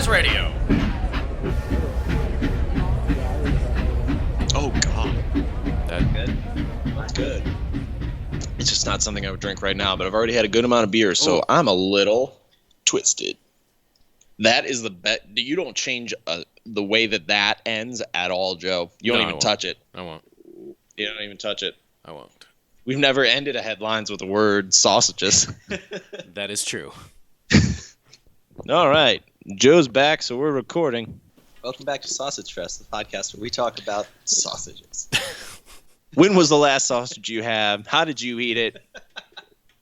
Wise Radio. Oh, God. That good? That's good. It's just not something I would drink right now, but I've already had a good amount of beer, so I'm a little twisted. That is the bet. You don't change the way that ends at all, Joe. You don't even touch it. I won't. You don't even touch it. I won't. We've never ended a headlines with the word sausages. That is true. All right. Joe's back, so we're recording. Welcome back to Sausage Fest, the podcast where we talk about sausages. When was the last sausage you had? How did you eat it?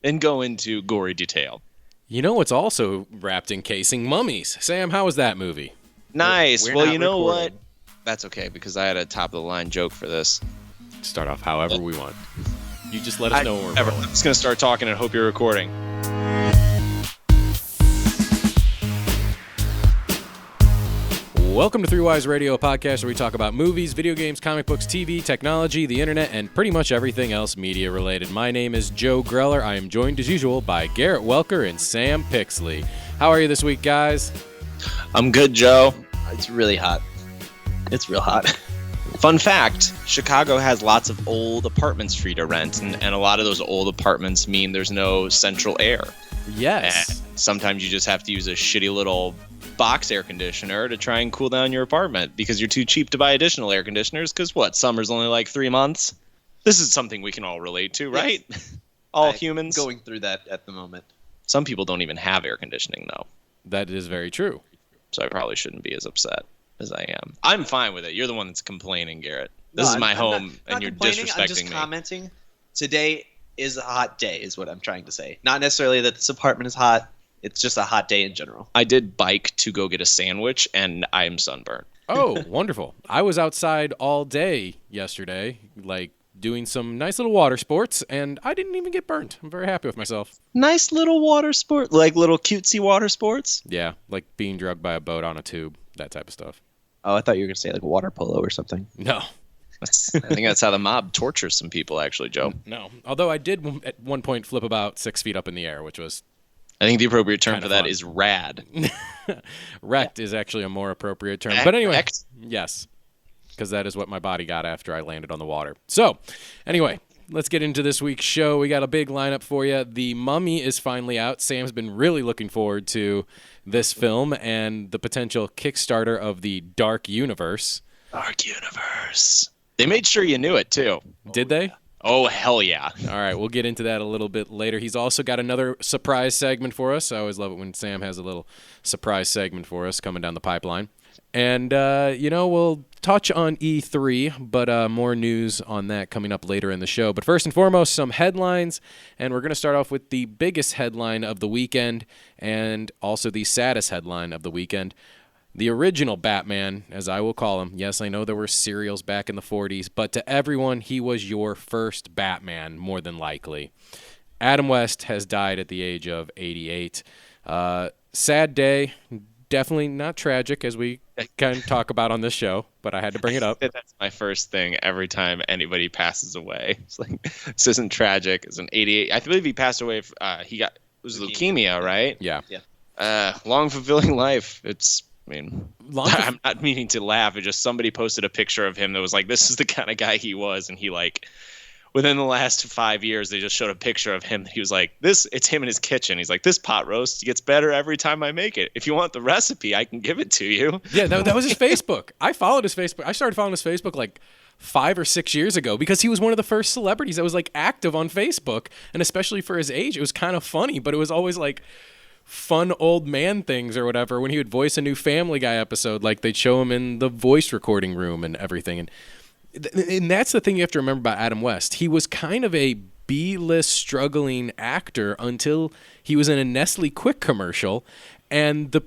And go into gory detail. You know what's also wrapped in casing? Mummies. Sam, how was that movie? Nice. We're well, not you know recording. what? That's okay, because I had a top-of-the-line joke for this. Start off however we want. You just let us know when we're I'm rolling. just going to start talking and hope you're recording. Welcome to Three Wise Radio, a podcast where we talk about movies, video games, comic books, TV, technology, the internet, and pretty much everything else media-related. My name is Joe Greller. I am joined, as usual, by Garrett Welker and Sam Pixley. How are you this week, guys? I'm good, Joe. It's really hot. It's real hot. Fun fact, Chicago has lots of old apartments for you to rent, and a lot of those old apartments mean there's no central air. Yes. And sometimes you just have to use a shitty little box air conditioner to try and cool down your apartment because you're too cheap to buy additional air conditioners because summer's only like 3 months? This is something we can all relate to, right? Yes. All I'm humans. going through that at the moment. Some people don't even have air conditioning, though, That is very true. so I probably shouldn't be as upset as I am. I'm fine with it. You're the one that's complaining, Garrett. This is my home, and you're disrespecting I'm just me. commenting. Today is a hot day, is what I'm trying to say. Not necessarily that this apartment is hot. It's just a hot day in general. I did bike to go get a sandwich, and I am sunburnt. Oh, wonderful. I was outside all day yesterday, doing some nice little water sports, and I didn't even get burnt. I'm very happy with myself. Nice little water sport, like little cutesy water sports. Yeah, like being drugged by a boat on a tube, that type of stuff. Oh, I thought you were going to say like water polo or something. No. I think that's how the mob tortures some people, actually, Joe. No. Although I did at one point flip about 6 feet up in the air, which was I think the appropriate term Kinda for that fun. is rad. wrecked is actually a more appropriate term. But anyway, Wrecked? yes, because that is what my body got after I landed on the water. So anyway, let's get into this week's show. We got a big lineup for you. The Mummy is finally out. Sam's been really looking forward to this film and the potential Kickstarter of the Dark Universe. Dark Universe. They made sure you knew it, too. Did they? Oh, hell yeah. All right, we'll get into that a little bit later. He's also got another surprise segment for us. I always love it when Sam has a little surprise segment for us coming down the pipeline. And, we'll touch on E3, but more news on that coming up later in the show. But first and foremost, some headlines. And we're going to start off with the biggest headline of the weekend and also the saddest headline of the weekend. The original Batman, as I will call him. Yes, I know there were serials back in the 40s, but to everyone, he was your first Batman, more than likely. Adam West has died at the age of 88. Sad day. Definitely not tragic, as we kind of talk about on this show, but I had to bring it up. That's my first thing every time anybody passes away. It's like, this isn't tragic. It's an 88. I believe he passed away. It was leukemia, right? Yeah. Long, fulfilling life. I'm Long- not meaning to laugh. It's just somebody posted a picture of him that was like, this is the kind of guy he was. And he within the last 5 years, they just showed a picture of him. He was like, it's him in his kitchen. He's like, this pot roast gets better every time I make it. If you want the recipe, I can give it to you. Yeah, that was his Facebook. I followed his Facebook. I started following his Facebook like 5 or 6 years ago because he was one of the first celebrities that was active on Facebook. And especially for his age, it was kind of funny, but it was always fun old man things or whatever when he would voice a new Family Guy episode, they'd show him in the voice recording room and everything. And that's the thing you have to remember about Adam West. He was kind of a B-list struggling actor until he was in a Nestle Quick commercial, and the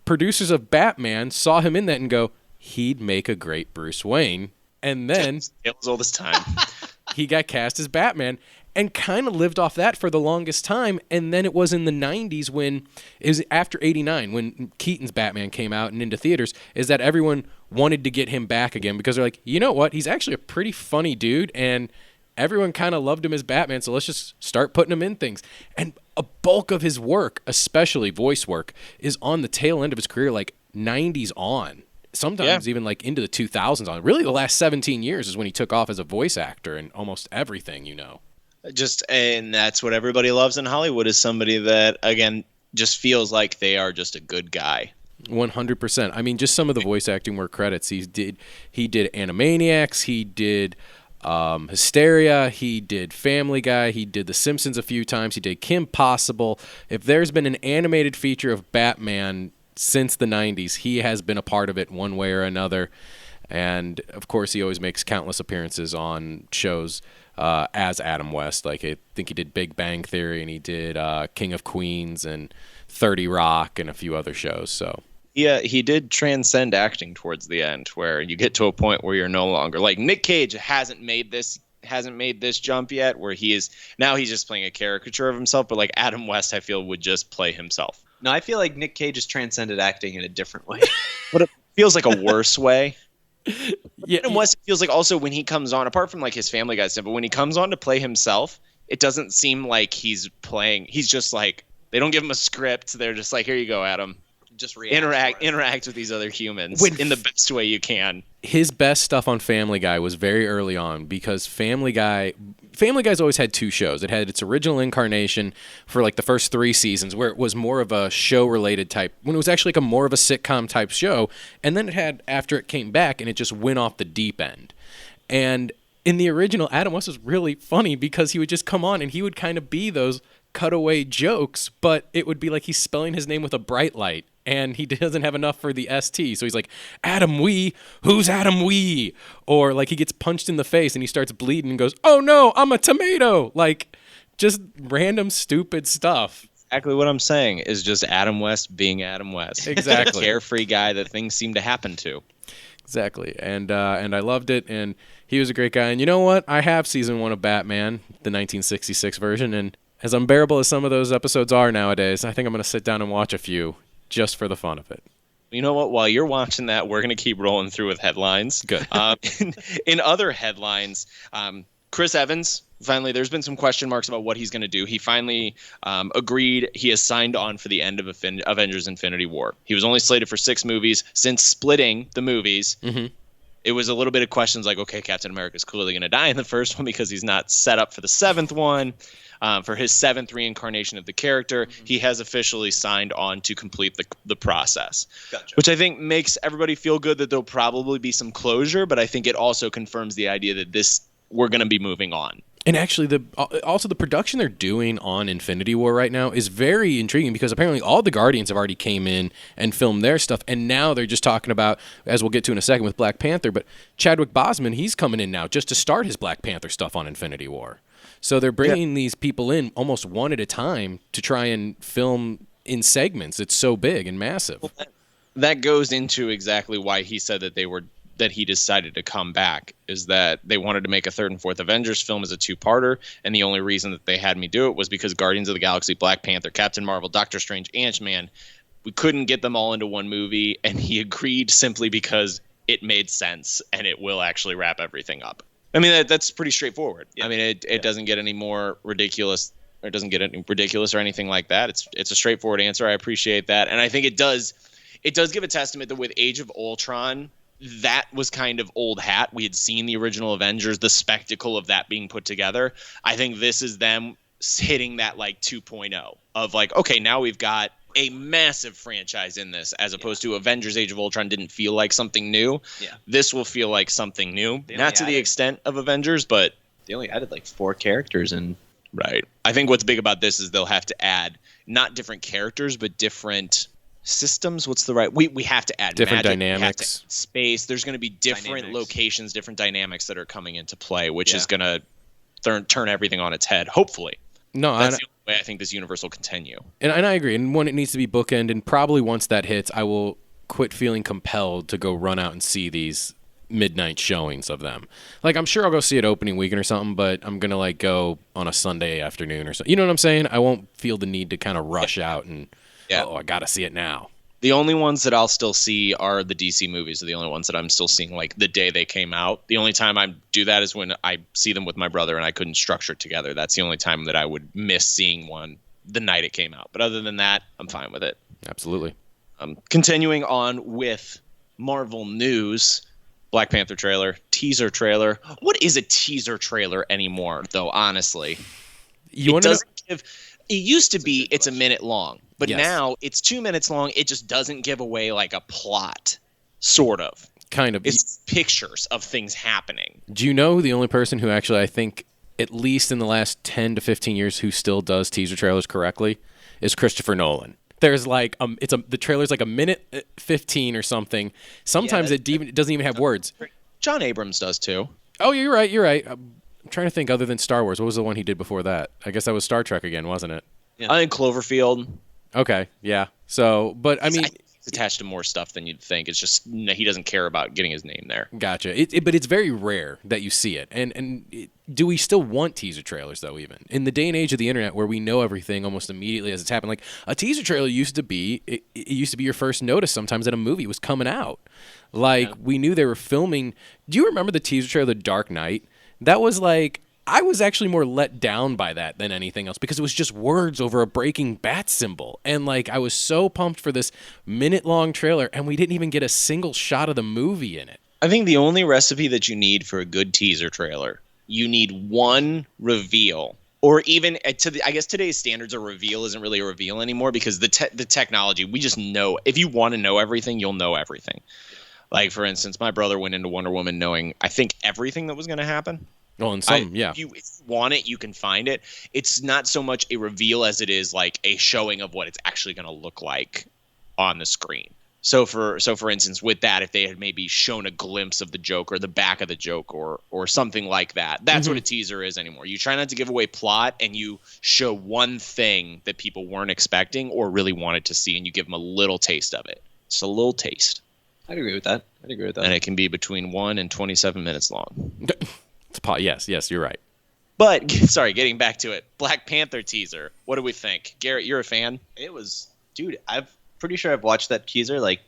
producers of Batman saw him in that and go, he'd make a great Bruce Wayne. And then It was all this time. he got cast as Batman and kind of lived off that for the longest time. And then it was in the 90s when it was after 89 when Keaton's Batman came out and into theaters, is that everyone wanted to get him back again because they're like, you know what? He's actually a pretty funny dude and everyone kind of loved him as Batman. So let's just start putting him in things. And a bulk of his work, especially voice work, is on the tail end of his career, 90s on. Sometimes even like into the 2000s on. Really, the last 17 years is when he took off as a voice actor in almost everything, And that's what everybody loves in Hollywood, is somebody that, again, just feels like they are just a good guy. 100%. I mean, just some of the voice acting work credits he did Animaniacs, he did Hysteria, he did Family Guy, he did The Simpsons a few times, he did Kim Possible. If there's been an animated feature of Batman since the 90s, he has been a part of it one way or another. And of course, he always makes countless appearances on shows as Adam West. Like, I think he did Big Bang Theory, and he did King of Queens and 30 Rock and a few other shows. So yeah, he did transcend acting towards the end, where you get to a point where you're no longer like Nick Cage hasn't made this jump yet, where he's just playing a caricature of himself. But like Adam West, I feel, would just play himself. No, I feel like Nick Cage has transcended acting in a different way. But it feels like a worse way. yeah, Adam West feels like also when he comes on, apart from like his Family Guy stuff, but when he comes on to play himself, it doesn't seem like he's playing. He's just like, they don't give him a script. They're just like, here you go, Adam. Just interact with these other humans in the best way you can. His best stuff on Family Guy was very early on, because Family Guy's always had two shows. It had its original incarnation for like the first 3 seasons, where it was more of a show-related type, when it was actually like more of a sitcom type show, and then it had After It Came Back, and it just went off the deep end. And in the original, Adam West was really funny because he would just come on and he would kind of be those cutaway jokes, but it would be like he's spelling his name with a bright light, and he doesn't have enough for the ST. So he's like, Adam Wee, who's Adam Wee? Or like he gets punched in the face and he starts bleeding and goes, oh no, I'm a tomato. Like, just random stupid stuff. Exactly what I'm saying is just Adam West being Adam West. Exactly. A carefree guy that things seem to happen to. Exactly. And I loved it, and he was a great guy. And you know what? I have season 1 of Batman, the 1966 version, and as unbearable as some of those episodes are nowadays, I think I'm going to sit down and watch a few just for the fun of it. You know what? While you're watching that, we're going to keep rolling through with headlines. Good. In other headlines, Chris Evans, finally, there's been some question marks about what he's going to do. He finally agreed. He has signed on for the end of Avengers Infinity War. He was only slated for 6 movies. Since splitting the movies, it was a little bit of questions like, okay, Captain America's clearly going to die in the first one because he's not set up for the 7th one. For his 7th reincarnation of the character, he has officially signed on to complete the process. Gotcha. Which I think makes everybody feel good that there'll probably be some closure, but I think it also confirms the idea that we're going to be moving on. And actually, the production they're doing on Infinity War right now is very intriguing, because apparently all the Guardians have already came in and filmed their stuff, and now they're just talking about, as we'll get to in a second with Black Panther, but Chadwick Boseman, he's coming in now just to start his Black Panther stuff on Infinity War. So they're bringing these people in almost one at a time to try and film in segments. It's so big and massive. Well, that goes into exactly why he said that he decided to come back, is that they wanted to make a 3rd and 4th Avengers film as a 2-parter, and the only reason that they had me do it was because Guardians of the Galaxy, Black Panther, Captain Marvel, Doctor Strange, Ant-Man, we couldn't get them all into one movie, and he agreed simply because it made sense and it will actually wrap everything up. I mean, that's pretty straightforward. Yeah. I mean, it doesn't get any more ridiculous, or it doesn't get any ridiculous or anything like that. It's a straightforward answer. I appreciate that. And I think it does give a testament that with Age of Ultron, that was kind of old hat. We had seen the original Avengers, the spectacle of that being put together. I think this is them hitting that like 2.0 of like, okay, now we've got a massive franchise in this, as opposed to Avengers Age of Ultron didn't feel like something new. Yeah. This will feel like something new. Not to the extent of Avengers, but they only added like 4 characters and right. I think what's big about this is they'll have to add not different characters, but different systems. What's the right? We have to add different magic, dynamics, space. There's going to be different locations, different dynamics that are coming into play, which is going to turn everything on its head. Hopefully. No, that's the only way I think this universe will continue. And I agree. And one, it needs to be bookend. And probably once that hits, I will quit feeling compelled to go run out and see these midnight showings of them. Like, I'm sure I'll go see it opening weekend or something, but I'm going to like go on a Sunday afternoon or something. You know what I'm saying? I won't feel the need to kind of rush out and, I got to see it now. The only ones that I'll still see are the DC movies. Are the only ones that I'm still seeing like the day they came out. The only time I do that is when I see them with my brother and I couldn't structure it together. That's the only time that I would miss seeing one the night it came out. But other than that, I'm fine with it. Absolutely. Continuing on with Marvel news, Black Panther trailer, teaser trailer. What is a teaser trailer anymore, though? Honestly, it doesn't give. It used to be it's a minute long, but now it's 2 minutes long. It just doesn't give away like a plot, sort of. Kind of. It's pictures of things happening. Do you know the only person who actually, I think, at least in the last 10 to 15 years, who still does teaser trailers correctly, is Christopher Nolan. There's like the trailer's like a minute 15 or something. Sometimes it doesn't even have words. John Abrams does too. Oh, you're right. I'm trying to think other than Star Wars. What was the one he did before that? I guess that was Star Trek again, wasn't it? Yeah. I think Cloverfield. Okay, yeah. So, but I mean, he's attached to more stuff than you'd think. It's just he doesn't care about getting his name there. Gotcha. But it's very rare that you see it. And do we still want teaser trailers though? Even in the day and age of the internet, where we know everything almost immediately as it's happened, like a teaser trailer used to be. It used to be your first notice sometimes that a movie was coming out. Like we knew they were filming. Do you remember the teaser trailer, The Dark Knight? That was like. I was actually more let down by that than anything else because it was just words over a breaking bat symbol. And like I was so pumped for this minute-long trailer and we didn't even get a single shot of the movie in it. I think the only recipe that you need for a good teaser trailer, you need one reveal. Or even I guess today's standards, a reveal isn't really a reveal anymore because the technology, we just know. If you want to know everything, you'll know everything. Like, for instance, my brother went into Wonder Woman knowing, I think, everything that was going to happen. Well, in some, yeah. If you want it, you can find it. It's not so much a reveal as it is like a showing of what it's actually going to look like on the screen. So for instance, with that, if they had maybe shown a glimpse of the Joker, the back of the joke, or something like that, that's what a teaser is anymore. You try not to give away plot, and you show one thing that people weren't expecting or really wanted to see, and you give them a little taste of it. Just a little taste. I'd agree with that. And it can be between 1 and 27 minutes long. Yes, you're right. But, sorry, getting back to it. Black Panther teaser. What do we think? Garrett, you're a fan? It was, dude, I'm pretty sure I've watched that teaser like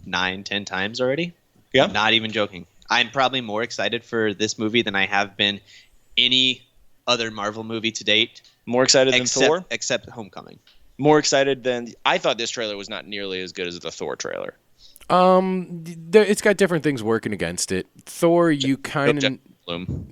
9-10 times already. Yeah. I'm not even joking. I'm probably more excited for this movie than I have been any other Marvel movie to date. More excited than Thor? Except Homecoming. More excited than... I thought this trailer was not nearly as good as the Thor trailer. It's got different things working against it. Thor, you kind of...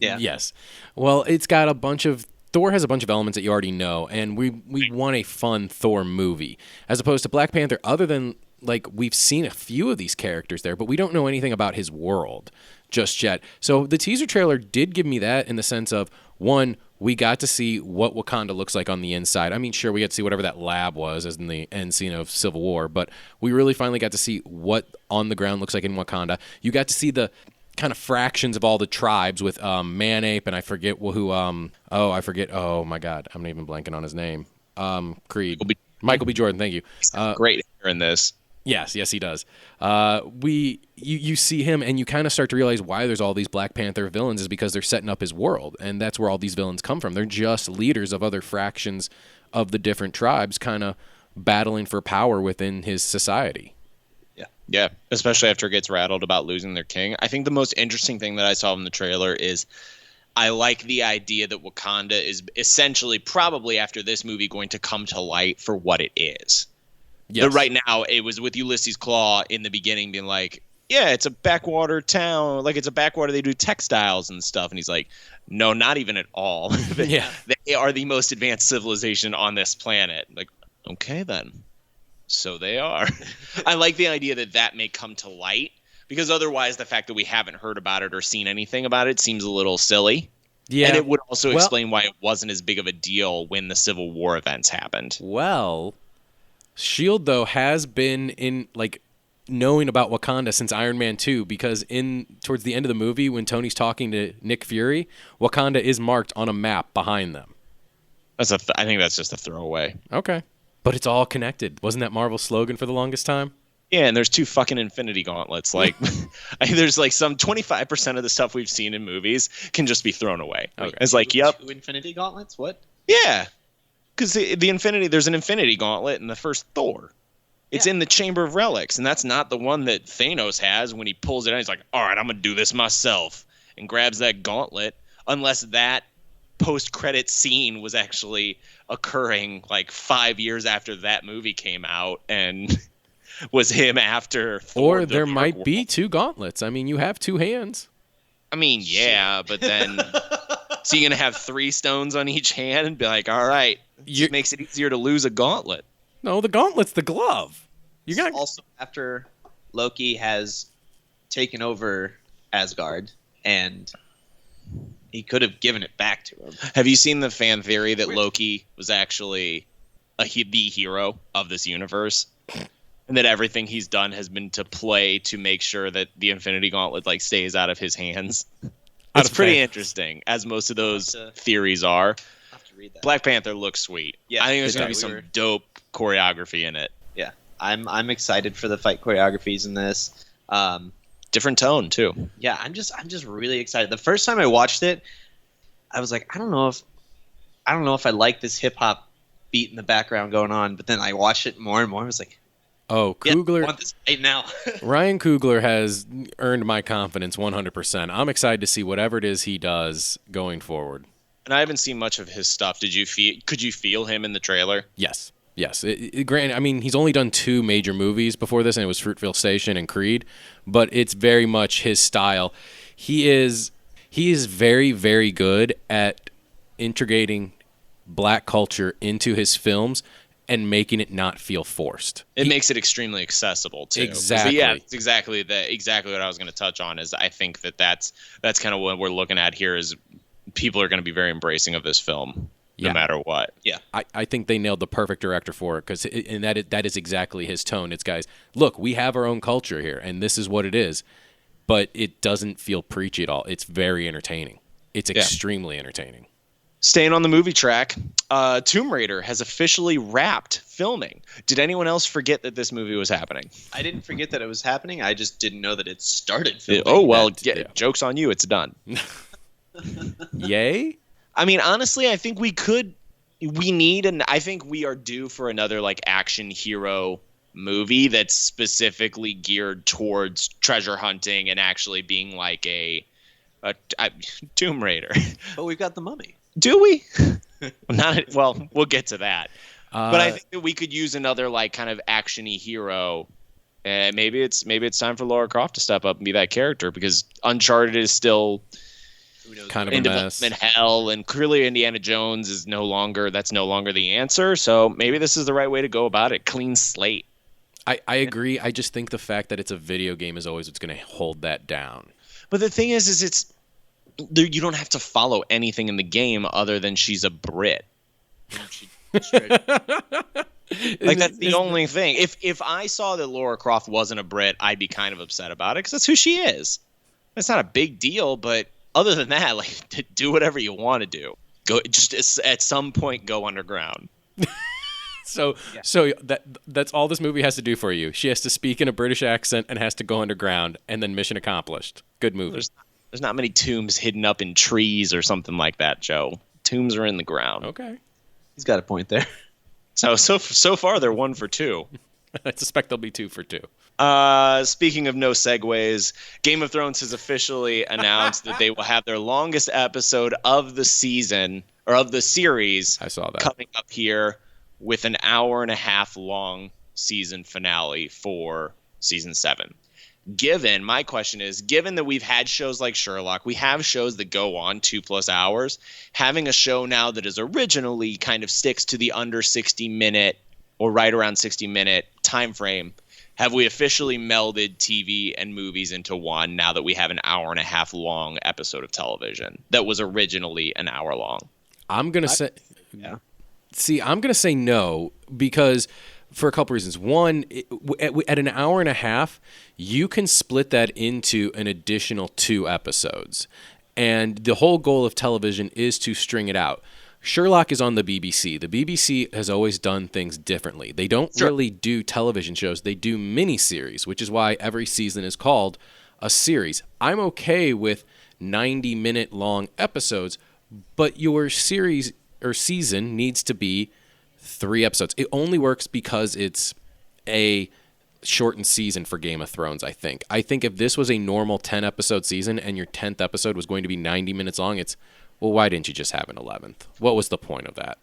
Yeah. Yes. Well, it's got a bunch of... Thor has a bunch of elements that you already know, and we want a fun Thor movie. As opposed to Black Panther, other than, like, we've seen a few of these characters there, but we don't know anything about his world just yet. So the teaser trailer did give me that in the sense of, one, we got to see what Wakanda looks like on the inside. I mean, sure, we got to see whatever that lab was as in the end scene of Civil War, but we really finally got to see what on the ground looks like in Wakanda. You got to see the kind of fractions of all the tribes with Man-Ape, and I forget who, oh my God, I'm not even blanking on his name. Creed. Michael B. Jordan, thank you. Great hair in this. Yes, he does. You see him, and you kind of start to realize why there's all these Black Panther villains is because they're setting up his world, and that's where all these villains come from. They're just leaders of other fractions of the different tribes, kind of battling for power within his society. Yeah, especially after it gets rattled about losing their king. I think the most interesting thing that I saw in the trailer is I like the idea that Wakanda is essentially probably after this movie going to come to light for what it is. Yes. But right now, it was with Ulysses Claw in the beginning being like, yeah, it's a backwater town. Like, it's a backwater. They do textiles and stuff. And he's like, no, not even at all. They are the most advanced civilization on this planet. Like, okay, then. So they are. I like the idea that may come to light, because otherwise the fact that we haven't heard about it or seen anything about it seems a little silly. Yeah. And it would also explain why it wasn't as big of a deal when the Civil War events happened. Well, S.H.I.E.L.D., though, has been in, like, knowing about Wakanda since Iron Man 2, because towards the end of the movie, when Tony's talking to Nick Fury, Wakanda is marked on a map behind them. I think that's just a throwaway. Okay. But it's all connected. Wasn't that Marvel's slogan for the longest time? Yeah, and there's 2 fucking Infinity Gauntlets. Like, there's like some 25% of the stuff we've seen in movies can just be thrown away. Okay. It's like, yep. 2 Infinity Gauntlets? What? Yeah. Because there's an Infinity Gauntlet in the first Thor. It's in the Chamber of Relics, and that's not the one that Thanos has when he pulls it out. He's like, all right, I'm going to do this myself, and grabs that gauntlet, unless that post-credit scene was actually occurring like 5 years after that movie came out, and was him after Thor. Or the there Dark might World. be two gauntlets. I mean, you have two hands. I mean, yeah, but then so you're gonna have 3 stones on each hand and be like, all right, just makes it easier to lose a gauntlet. No, the gauntlet's the glove. You got Also, after Loki has taken over Asgard, and he could have given it back to him. Have you seen the fan theory that Loki was actually the hero of this universe? And that everything he's done has been to play to make sure that the Infinity Gauntlet like stays out of his hands. It's pretty interesting, as most of those theories are. I'll have to read that. Black Panther looks sweet. Yeah, I think there's gonna be some dope choreography in it. Yeah, I'm excited for the fight choreographies in this. Different tone too. Yeah, I'm just really excited. The first time I watched it, I was like, I don't know if I like this hip hop beat in the background going on. But then I watched it more and more. I was like, oh, Coogler. I want this right now. Ryan Coogler has earned my confidence 100%. I'm excited to see whatever it is he does going forward. And I haven't seen much of his stuff. Could you feel him in the trailer? Yes. Granted, I mean, he's only done 2 major movies before this, and it was Fruitvale Station and Creed, but it's very much his style. He is very, very good at integrating black culture into his films and making it not feel forced. It makes it extremely accessible too. Exactly. Yeah, it's exactly what I was going to touch on. Is I think that's kind of what we're looking at here. Is people are going to be very embracing of this film. No matter what. Yeah. I think they nailed the perfect director for it, because that is exactly his tone. It's, guys, look, we have our own culture here, and this is what it is, but it doesn't feel preachy at all. It's very entertaining. It's extremely entertaining. Staying on the movie track, Tomb Raider has officially wrapped filming. Did anyone else forget that this movie was happening? I didn't forget that it was happening. I just didn't know that it started filming. Joke's on you. It's done. Yay? I mean, honestly, I think I think we are due for another like action hero movie that's specifically geared towards treasure hunting and actually being like a Tomb Raider. But we've got the Mummy. Do we? We'll get to that. But I think that we could use another like kind of actiony hero. And maybe it's time for Lara Croft to step up and be that character, because Uncharted is still kind of in a mess. development hell, and clearly Indiana Jones is no longer the answer. So maybe this is the right way to go about it. Clean slate. I agree. I just think the fact that it's a video game is always what's going to hold that down. But the thing is you don't have to follow anything in the game other than she's a Brit. Like that's the only thing. If I saw that Lara Croft wasn't a Brit, I'd be kind of upset about it, because that's who she is. It's not a big deal, but other than that, like, do whatever you want to do. Go just at some point go underground. So that's all this movie has to do for you. She has to speak in a British accent and has to go underground, and then mission accomplished. Good movie. There's not many tombs hidden up in trees or something like that, Joe. Tombs are in the ground. Okay. He's got a point there. So far they're 1 for 2. I suspect they'll be 2 for 2. Speaking of no segues, Game of Thrones has officially announced that they will have their longest episode of the season, or of the series. I saw that coming up here with an 1.5 hour long season finale for season 7. My question is, given that we've had shows like Sherlock, we have shows that go on 2+ hours, having a show now that is originally kind of sticks to the under 60-minute or right around 60-minute time frame, have we officially melded TV and movies into one now that we have an 1.5 hour long episode of television that was originally an hour long? I'm going to say yeah. See, I'm going to say no, because for a couple reasons. One, at an 1.5 hours, you can split that into an additional 2 episodes. And the whole goal of television is to string it out. Sherlock is on the BBC. The BBC has always done things differently. They don't really do television shows. They do miniseries, which is why every season is called a series. I'm okay with 90-minute long episodes, but your series or season needs to be 3 episodes. It only works because it's a shortened season for Game of Thrones, I think. I think if this was a normal 10-episode season and your 10th episode was going to be 90 minutes long, it's, well, why didn't you just have an 11th? What was the point of that?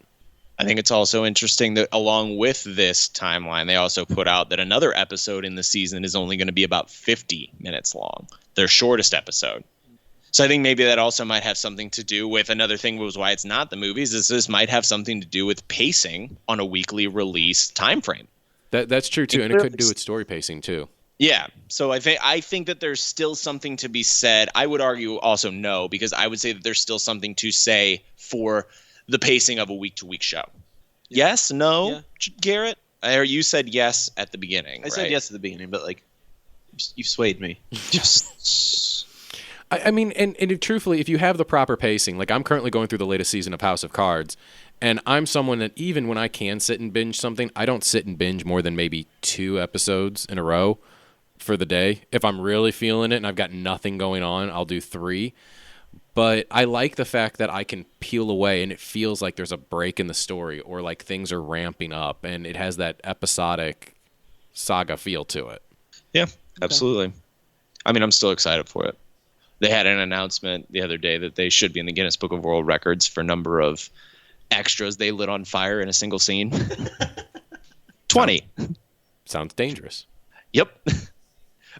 I think it's also interesting that along with this timeline, they also put out that another episode in the season is only going to be about 50 minutes long, their shortest episode. So I think maybe that also might have something to do with another thing was why it's not the movies is this might have something to do with pacing on a weekly release time frame. That's true too, and it could do with story pacing too. Yeah, so I think that there's still something to be said. I would argue also no, because I would say that there's still something to say for the pacing of a week-to-week show. Yeah. Yes, no, yeah. Garrett? Or you said yes at the beginning, I said yes at the beginning, but like, you've swayed me. Just... I mean, and truthfully, if you have the proper pacing, like I'm currently going through the latest season of House of Cards, and I'm someone that even when I can sit and binge something, I don't sit and binge more than maybe 2 episodes in a row for the day. If I'm really feeling it and I've got nothing going on, I'll do 3. But I like the fact that I can peel away and it feels like there's a break in the story or like things are ramping up and it has that episodic saga feel to it. Yeah, absolutely. I mean, I'm still excited for it. They had an announcement the other day that they should be in the Guinness Book of World Records for number of extras they lit on fire in a single scene. 20. Sounds dangerous. Yep.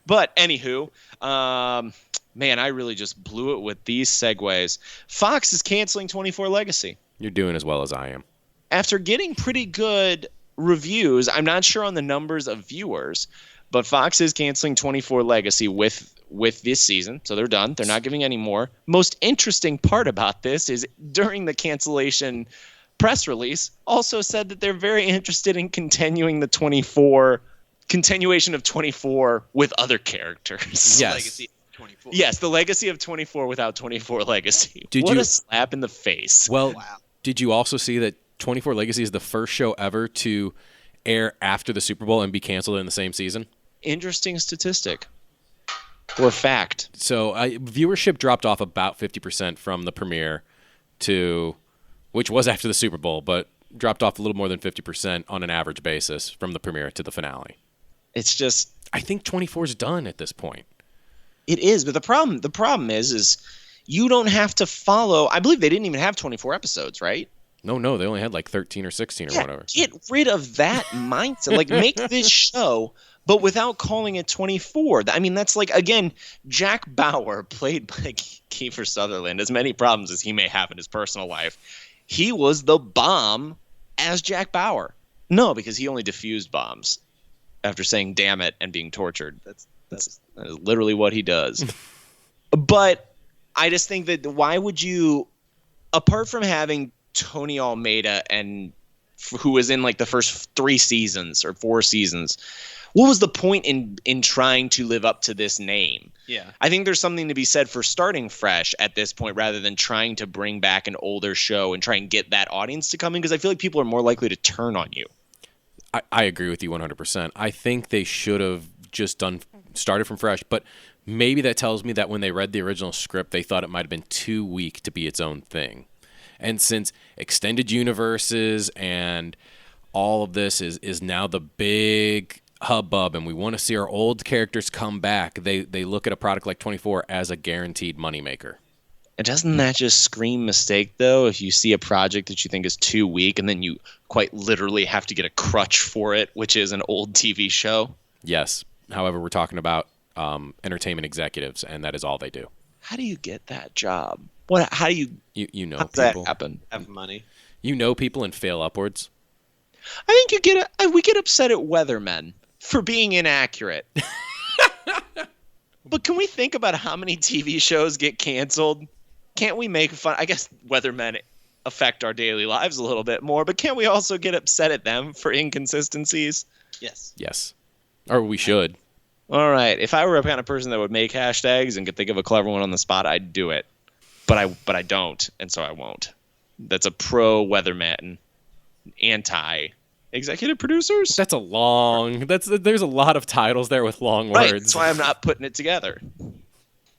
But anywho, man, I really just blew it with these segues. Fox is canceling 24 Legacy. You're doing as well as I am. After getting pretty good reviews, I'm not sure on the numbers of viewers, but Fox is canceling 24 Legacy with this season, so they're done. They're not giving any more. Most interesting part about this is during the cancellation press release, also said that they're very interested in continuing the continuation of 24 with other characters. Yes. Legacy of 24. Yes, the legacy of 24 without 24 Legacy. What a slap in the face. Well, Did you also see that 24 Legacy is the first show ever to air after the Super Bowl and be canceled in the same season? Interesting statistic. Or fact. So viewership dropped off about 50% from the premiere to, which was after the Super Bowl, but dropped off a little more than 50% on an average basis from the premiere to the finale. It's just, I think 24 is done at this point. It is, but the problem is you don't have to follow. I believe they didn't even have 24 episodes, right? No, they only had like 13 or 16 or whatever. Get rid of that mindset. Like, make this show, but without calling it 24. I mean, that's like, again, Jack Bauer, played by Kiefer Sutherland, as many problems as he may have in his personal life, he was the bomb as Jack Bauer. No, because he only defused bombs after saying "damn it" and being tortured. That is literally what he does. But I just think that why would you, apart from having Tony Almeida and who was in like the first 3 seasons or 4 seasons, what was the point in trying to live up to this name? Yeah. I think there's something to be said for starting fresh at this point rather than trying to bring back an older show and try and get that audience to come in, because I feel like people are more likely to turn on you. I agree with you 100%. I think they should have just started from fresh, but maybe that tells me that when they read the original script, they thought it might have been too weak to be its own thing. And since extended universes and all of this is now the big hubbub and we want to see our old characters come back, they look at a product like 24 as a guaranteed moneymaker. And doesn't that just scream mistake, though, if you see a project that you think is too weak and then you quite literally have to get a crutch for it, which is an old TV show? Yes. However, we're talking about entertainment executives, and that is all they do. How do you get that job? How do you know how does people that happen? Have money. You know people and fail upwards. I think we get upset at weathermen for being inaccurate. But can we think about how many TV shows get canceled? Can't we make fun? I guess weathermen affect our daily lives a little bit more, but can't we also get upset at them for inconsistencies? Yes. Or we should. All right. If I were a kind of person that would make hashtags and could think of a clever one on the spot, I'd do it. But I don't, and so I won't. That's a pro weatherman, anti executive producers. There's a lot of titles there with long words. Right. That's why I'm not putting it together.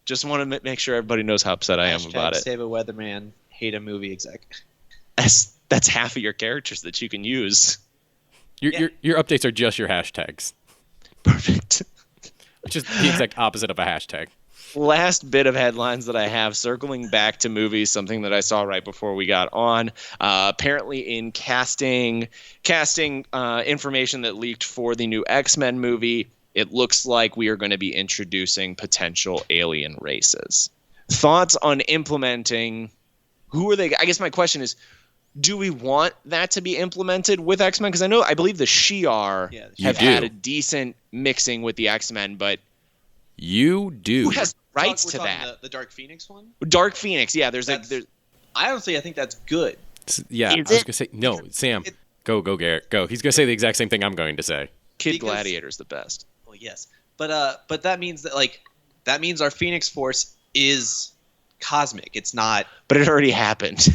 Just want to make sure everybody knows how upset I am about it. Save a weatherman, hate a movie exec. That's half of your characters that you can use. Your updates are just your hashtags. Perfect. Which is the exact opposite of a hashtag. last bit of headlines that I have, circling back to movies, something that I saw right before we got on. Apparently in casting information that leaked for the new X-Men movie, it looks like we are going to be introducing potential alien races. Thoughts on implementing, who are they? I guess my question is, do we want that to be implemented with X-Men? Because I believe the Shi'ar have had a decent mixing with the X-Men, but you do. Who has rights to that? The Dark Phoenix one? Dark Phoenix, yeah. I think that's good. Yeah, I was going to say, no, Sam, go, Garrett, go. He's going to say the exact same thing I'm going to say. Kid Gladiator's the best. Well, yes. But that means that means our Phoenix Force is cosmic. It's not. But it already happened.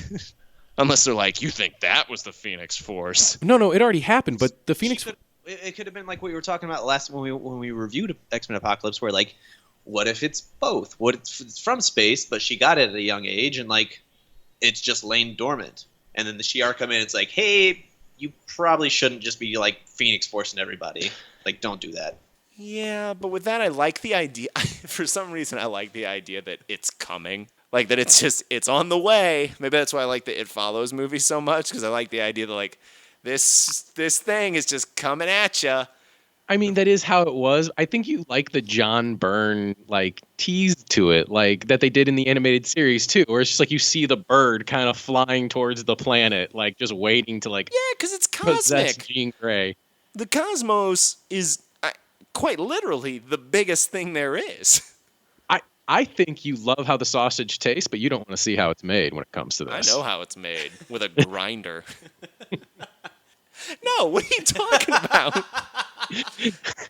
Unless they're like, you think that was the Phoenix Force? No, it already happened. But the Phoenix. It could have been like what we were talking about last when we reviewed X-Men Apocalypse, where like, what if it's both? What if it's from space, but she got it at a young age, and like, it's just laying dormant, and then the Shi'ar come in, and it's like, hey, you probably shouldn't just be like Phoenix Forcing everybody. Like, don't do that. Yeah, but with that, I like the idea. For some reason, I like the idea that it's coming. Like, that it's on the way. Maybe that's why I like the It Follows movie so much, because I like the idea that, like, this thing is just coming at you. I mean, that is how it was. I think you like the John Byrne, like, tease to it, like, that they did in the animated series, too, where it's just like you see the bird kind of flying towards the planet, like, just waiting to, like, yeah, because it's cosmic. Jean Grey. The cosmos is quite literally the biggest thing there is. I think you love how the sausage tastes, but you don't want to see how it's made when it comes to this. I know how it's made, with a grinder. No, what are you talking about?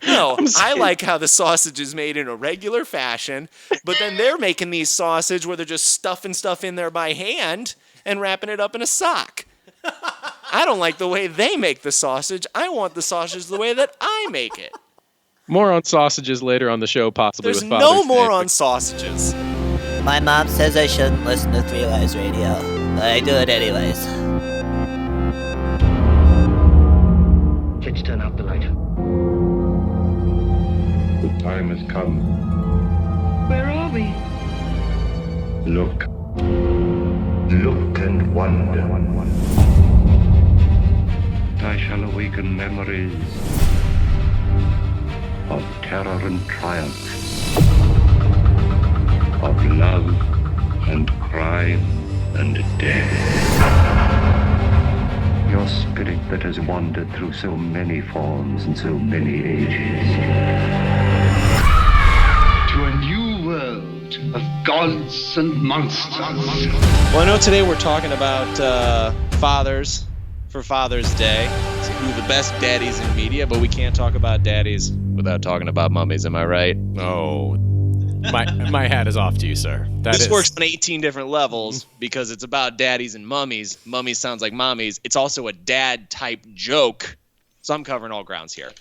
No, I like how the sausage is made in a regular fashion, but then they're making these sausage where they're just stuffing stuff in there by hand and wrapping it up in a sock. I don't like the way they make the sausage. I want the sausage the way that I make it. More on sausages later on the show, possibly. There's with Father's no more Day, on sausages. My mom says I shouldn't listen to Three Lives Radio, but I do it anyways. Let's turn out the light. The time has come. Where are we? Look. Look and wonder. I shall awaken memories of terror and triumph, of love and crime and death. Your spirit that has wandered through so many forms and so many ages. To a new world of gods and monsters. Well, I know today we're talking about fathers for Father's Day. So who the best daddies in media, but we can't talk about daddies without talking about mummies, am I right? Oh, my hat is off to you, sir. This works on 18 different levels because it's about daddies and mummies. Mummies sounds like mommies. It's also a dad-type joke, so I'm covering all grounds here.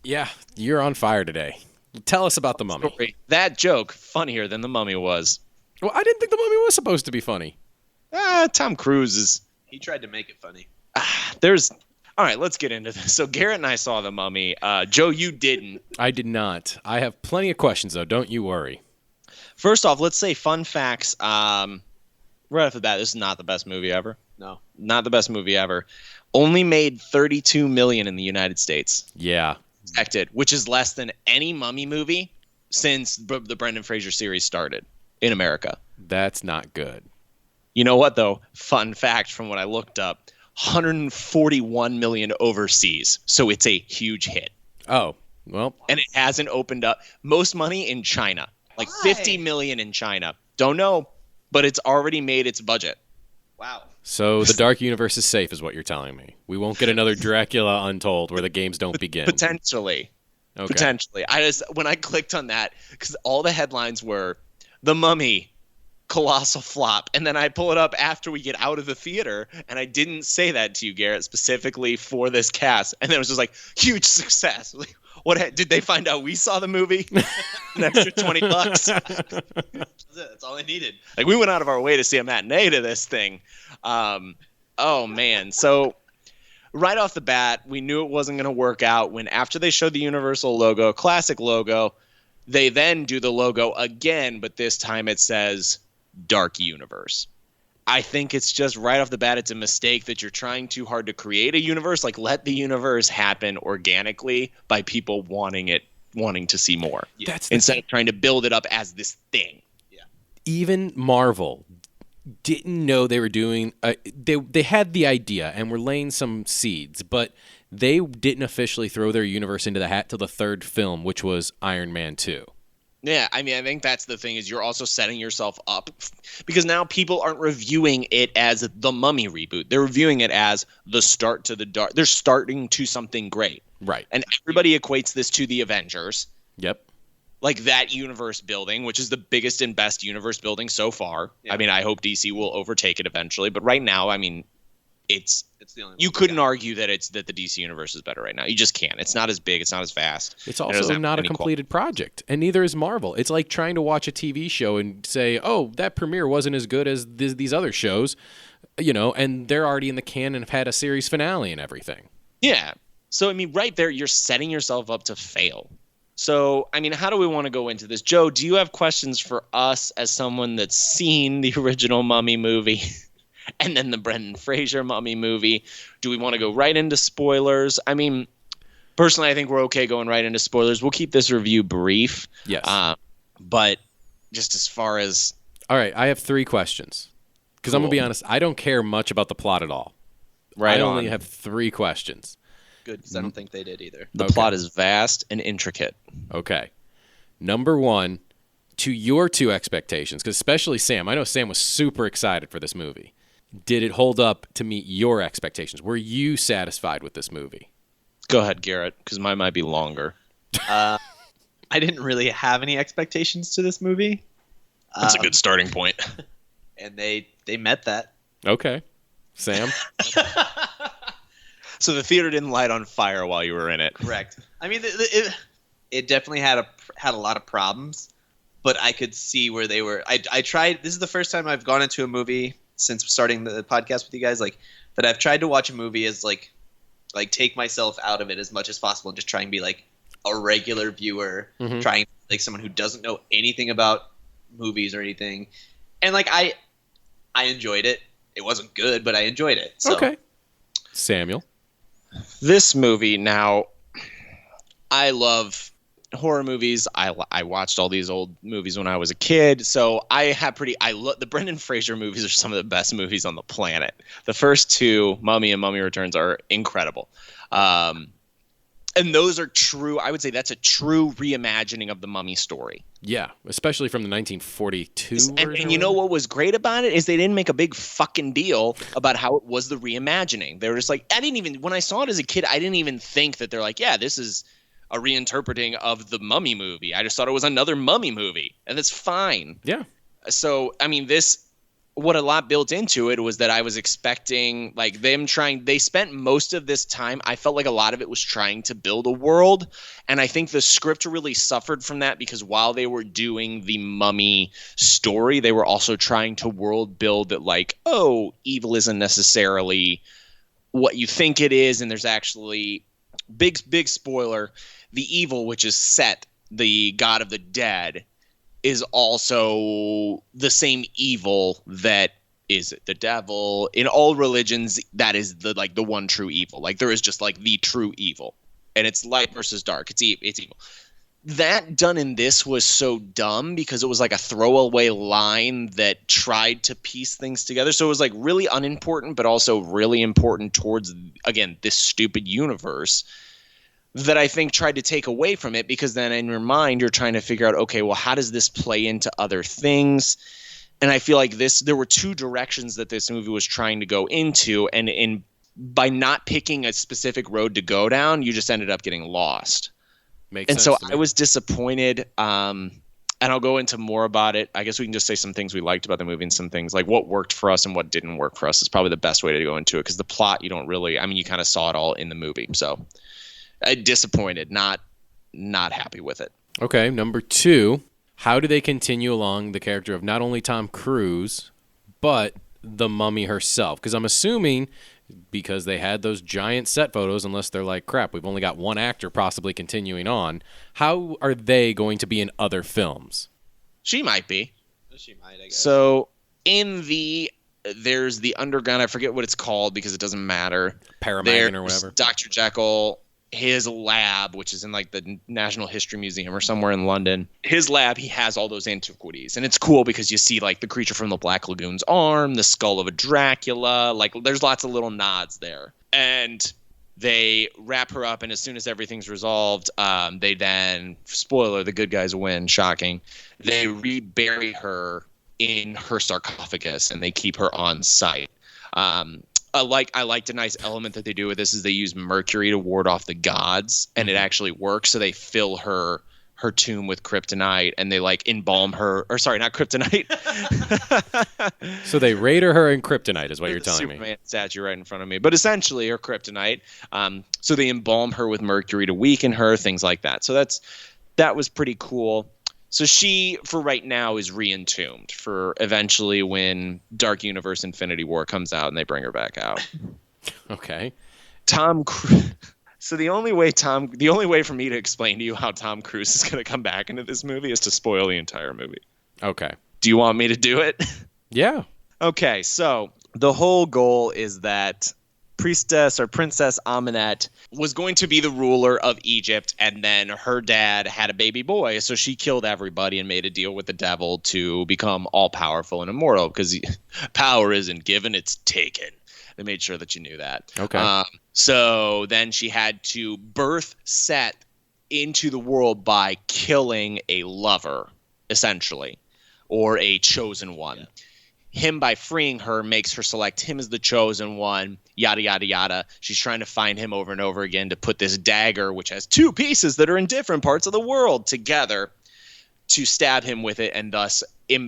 Yeah, you're on fire today. Tell us about the mummy. That joke, funnier than the mummy was. Well, I didn't think the mummy was supposed to be funny. Tom Cruise is... He tried to make it funny. All right, let's get into this. So Garrett and I saw the mummy. Joe, you didn't. I did not. I have plenty of questions, though. Don't you worry. First off, let's say fun facts. Right off the bat, this is not the best movie ever. No. Not the best movie ever. Only made $32 million in the United States. Yeah. Expected, which is less than any mummy movie since the Brendan Fraser series started in America. That's not good. You know what, though? Fun fact from what I looked up. 141 million overseas, so it's a huge hit. Oh, well. And it hasn't opened up. Most money in China, like 50 million in China. Don't know, but it's already made its budget. Wow. So the Dark Universe is safe, is what you're telling me. We won't get another Dracula Untold where the games don't begin. Potentially. Okay. Potentially. When I clicked on that, because all the headlines were The Mummy, colossal flop, and then I pull it up after we get out of the theater, and I didn't say that to you, Garrett, specifically for this cast, and then it was just like huge success. Like, what did they find out we saw the movie? An extra $20. That's all I needed. Like, we went out of our way to see a matinee to this thing. Oh man, so right off the bat, we knew it wasn't going to work out when after they showed the Universal logo, classic logo, They then do the logo again, but this time it says Dark Universe. I think it's just right off the bat, it's a mistake that you're trying too hard to create a universe. Like, let the universe happen organically by people wanting to see more. Yeah. Instead of trying to build it up as this thing. Yeah. Even Marvel didn't know they were doing they had the idea and were laying some seeds, but they didn't officially throw their universe into the hat till the third film, which was Iron Man 2. Yeah, I mean, I think that's the thing, is you're also setting yourself up, because now people aren't reviewing it as the Mummy reboot. They're reviewing it as the start to the dark. They're starting to something great. Right. And everybody equates this to the Avengers. Yep. Like that universe building, which is the biggest and best universe building so far. Yeah. I mean, I hope DC will overtake it eventually, but right now, I mean, it's the only you couldn't argue that the DC universe is better right now. You just can't. It's not as big. It's not as vast. It's also not a completed project, and neither is Marvel. It's like trying to watch a TV show and say, "Oh, that premiere wasn't as good as these other shows," and they're already in the can and have had a series finale and everything. Yeah. So I mean, right there, you're setting yourself up to fail. So, I mean, how do we want to go into this? Joe, do you have questions for us as someone that's seen the original Mummy movie? And then the Brendan Fraser Mummy movie? Do we want to go right into spoilers? I mean, personally, I think we're okay going right into spoilers. We'll keep this review brief. Yes. But just as far as... All right, I have 3 questions. Because I'm going to be honest, I don't care much about the plot at all. I only have 3 questions. Good, because I don't think they did either. The plot is vast and intricate. Okay. Number 1, to your 2 expectations, because especially Sam. I know Sam was super excited for this movie. Did it hold up to meet your expectations? Were you satisfied with this movie? Go ahead, Garrett, because mine might be longer. I didn't really have any expectations to this movie. That's a good starting point. And they met that. Okay. Sam? So the theater didn't light on fire while you were in it. Correct. I mean, it definitely had a lot of problems, but I could see where they were. I tried. This is the first time I've gone into a movie since starting the podcast with you guys, like that I've tried to watch a movie as like take myself out of it as much as possible and just try and be like a regular viewer, trying like someone who doesn't know anything about movies or anything. And like I enjoyed it. It wasn't good, but I enjoyed it. So. Okay. Samuel. This movie, now, I love horror movies. I watched all these old movies when I was a kid, so the Brendan Fraser movies are some of the best movies on the planet. The first 2, Mummy and Mummy Returns, are incredible. And those are true. I would say that's a true reimagining of the Mummy story. Yeah, especially from the 1942 version. And you know what was great about it is they didn't make a big fucking deal about how it was the reimagining. They were just like, when I saw it as a kid, I didn't even think that they're like, yeah, this is a reinterpreting of the Mummy movie. I just thought it was another Mummy movie, and that's fine. Yeah. So, I mean, what a lot built into it was that I was expecting like they spent most of this time. I felt like a lot of it was trying to build a world. And I think the script really suffered from that because while they were doing the Mummy story, they were also trying to world build that like, oh, evil isn't necessarily what you think it is. And there's actually big spoiler. The evil, which is Set, the god of the dead, is also the same evil that is the devil. In all religions, that is the one true evil. Like there is just like the true evil, and it's light versus dark. It's evil. That done in this was so dumb because it was like a throwaway line that tried to piece things together. So it was like really unimportant, but also really important towards, again, this stupid universe that I think tried to take away from it, because then in your mind you're trying to figure out, okay, well, how does this play into other things? And I feel like there were 2 directions that this movie was trying to go into, and by not picking a specific road to go down, you just ended up getting lost. So I was disappointed. And I'll go into more about it. I guess we can just say some things we liked about the movie and some things like what worked for us and what didn't work for us is probably the best way to go into it, because the plot, you don't really, I mean, you kind of saw it all in the movie. So disappointed, not happy with it. Okay, number 2, how do they continue along the character of not only Tom Cruise, but the Mummy herself? Because I'm assuming because they had those giant set photos, unless they're like, crap, we've only got one actor possibly continuing on. How are they going to be in other films? She might be. She might, I guess. So there's the underground, I forget what it's called because it doesn't matter. Paramagon or whatever. Dr. Jekyll, his lab, which is in like the National History Museum or somewhere in London. His lab, he has all those antiquities. And it's cool because you see like the creature from the Black Lagoon's arm, the skull of a Dracula. Like there's lots of little nods there. And they wrap her up, and as soon as everything's resolved, they then, spoiler, the good guys win, shocking. They rebury her in her sarcophagus, and they keep her on site. I liked a nice element that they do with this is they use mercury to ward off the gods, and it actually works. So they fill her tomb with kryptonite, and they like embalm her, or sorry, not kryptonite. So they radar her in kryptonite is what you're telling me. Superman statue right in front of me, but essentially her kryptonite. So they embalm her with mercury to weaken her, things like that. So that was pretty cool. So she, for right now, is re-entombed for eventually when Dark Universe Infinity War comes out and they bring her back out. Okay. Tom Cruise. So the only way for me to explain to you how Tom Cruise is going to come back into this movie is to spoil the entire movie. Okay. Do you want me to do it? Yeah. Okay, so the whole goal is that Princess Amunet was going to be the ruler of Egypt, and then her dad had a baby boy, so she killed everybody and made a deal with the devil to become all-powerful and immortal, because power isn't given, it's taken. They made sure that you knew that. Okay. So then she had to birth Set into the world by killing a lover, essentially, or a chosen one. Yeah. Him, by freeing her, makes her select him as the chosen one, yada, yada, yada. She's trying to find him over and over again to put this dagger, which has two pieces that are in different parts of the world, together to stab him with it and thus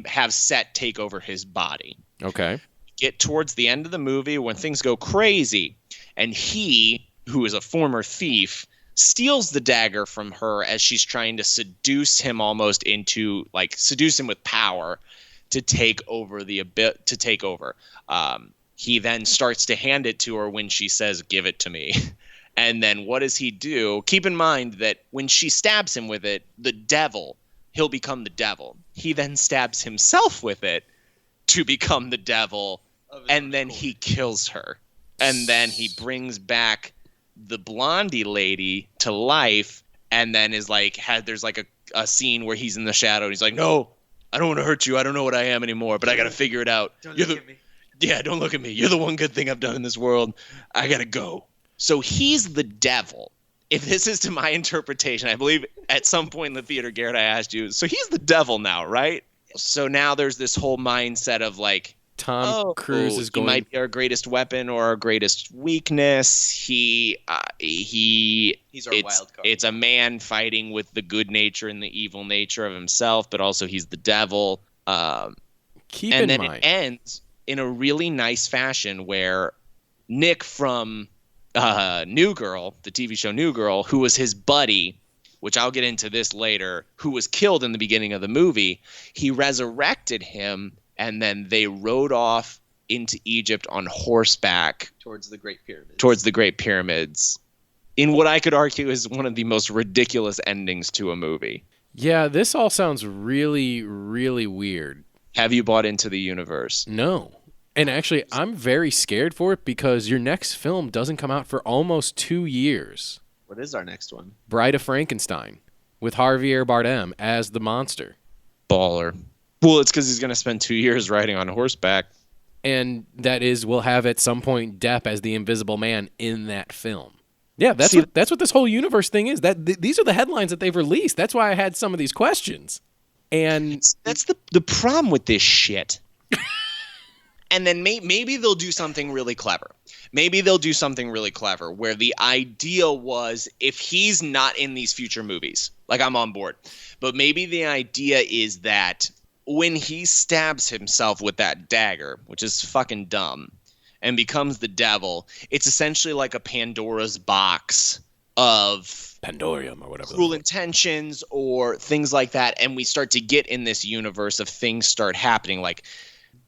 have Set take over his body. Okay. Get towards the end of the movie when things go crazy, and he, who is a former thief, steals the dagger from her as she's trying to seduce him seduce him with power to take over he then starts to hand it to her when she says, "Give it to me." And then what does he do? Keep in mind that when she stabs him with it, he'll become the devil. He then stabs himself with it to become the devil, and then he kills her. And then he brings back the blondie lady to life, and then is like, there's like a scene where he's in the shadow, and he's like, "No, I don't want to hurt you. I don't know what I am anymore, but I got to figure it out. Don't look at me. Yeah, don't look at me. You're the one good thing I've done in this world. I got to go." So he's the devil. If this is to my interpretation, I believe at some point in the theater, Garrett, I asked you, so he's the devil now, right? So now there's this whole mindset of like, Tom Cruise is going. He might be our greatest weapon or our greatest weakness. He's our wild card. It's a man fighting with the good nature and the evil nature of himself, but also he's the devil. Keep in mind, it ends in a really nice fashion where Nick from New Girl, the TV show New Girl, who was his buddy, which I'll get into this later, who was killed in the beginning of the movie, he resurrected him. And then they rode off into Egypt on horseback towards the Great Pyramids. In what I could argue is one of the most ridiculous endings to a movie. Yeah, this all sounds really, really weird. Have you bought into the universe? No. And actually, I'm very scared for it because your next film doesn't come out for almost 2 years. What is our next one? Bride of Frankenstein, with Javier Bardem as the monster. Baller. Well, it's because he's going to spend 2 years riding on horseback. And that is, we'll have at some point Depp as the Invisible Man in that film. Yeah, that's what this whole universe thing is. These are the headlines that they've released. That's why I had some of these questions. And that's the problem with this shit. And then maybe they'll do something really clever. Maybe they'll do something really clever where the idea was if he's not in these future movies, like I'm on board. But maybe the idea is that when he stabs himself with that dagger, which is fucking dumb, and becomes the devil, it's essentially like a Pandora's box of Pandorium or whatever. Cruel intentions or things like that. And we start to get in this universe of things start happening. Like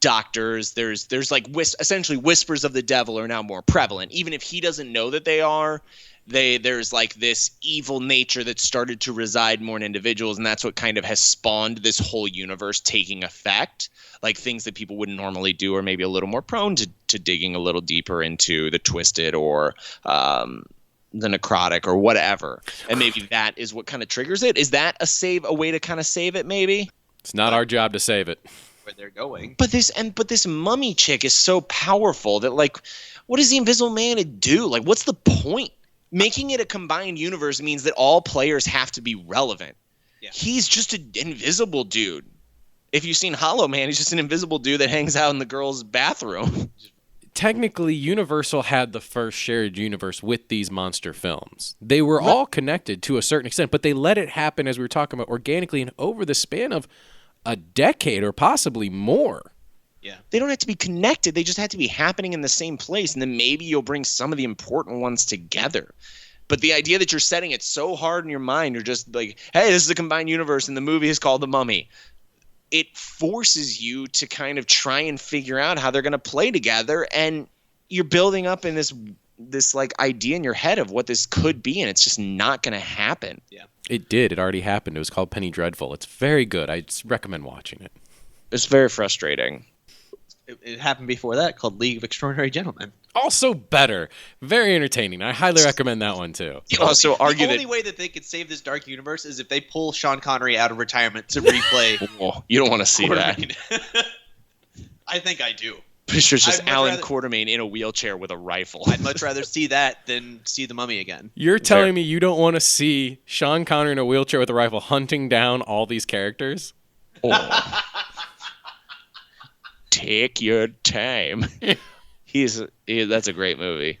doctors. There's like essentially whispers of the devil are now more prevalent. Even if he doesn't know that they are, there's like this evil nature that started to reside more in individuals, and that's what kind of has spawned this whole universe taking effect. Like things that people wouldn't normally do are maybe a little more prone to digging a little deeper into the twisted or the necrotic or whatever. And maybe that is what kind of triggers it. Is that a way to kind of save it maybe? It's not our job to save it. Where they're going. But this mummy chick is so powerful that, like, what does the Invisible Man do? Like, what's the point? Making it a combined universe means that all players have to be relevant. Yeah. He's just an invisible dude. If you've seen Hollow Man, he's just an invisible dude that hangs out in the girls' bathroom. Technically, Universal had the first shared universe with these monster films. They were all connected to a certain extent, but they let it happen, as we were talking about, organically and over the span of a decade or possibly more. Yeah. They don't have to be connected. They just have to be happening in the same place, and then maybe you'll bring some of the important ones together. But the idea that you're setting it so hard in your mind, you're just like, hey, this is a combined universe, and the movie is called The Mummy. It forces you to kind of try and figure out how they're going to play together, and you're building up in this like idea in your head of what this could be, and it's just not going to happen. Yeah. It did. It already happened. It was called Penny Dreadful. It's very good. I just recommend watching it. It's very frustrating. It happened before that, called League of Extraordinary Gentlemen. Also better. Very entertaining. I highly recommend that one, too. You also argue the only way that they could save this dark universe is if they pull Sean Connery out of retirement to replay. Oh, you don't want to see that. I think I do. Pretty sure it's just Alan Quartermain in a wheelchair with a rifle. I'd much rather see that than see The Mummy again. You're telling me you don't want to see Sean Connery in a wheelchair with a rifle hunting down all these characters? Oh. Take your time. That's a great movie.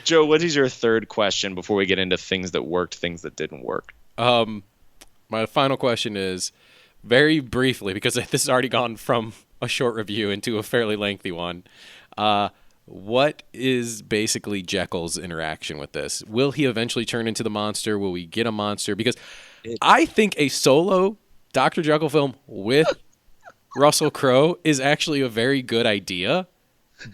Joe, what is your third question before we get into things that worked, things that didn't work? My final question is, very briefly, because this has already gone from a short review into a fairly lengthy one. What is basically Jekyll's interaction with this? Will he eventually turn into the monster? Will we get a monster? Because I think a solo Dr. Jekyll film with Russell Crowe is actually a very good idea,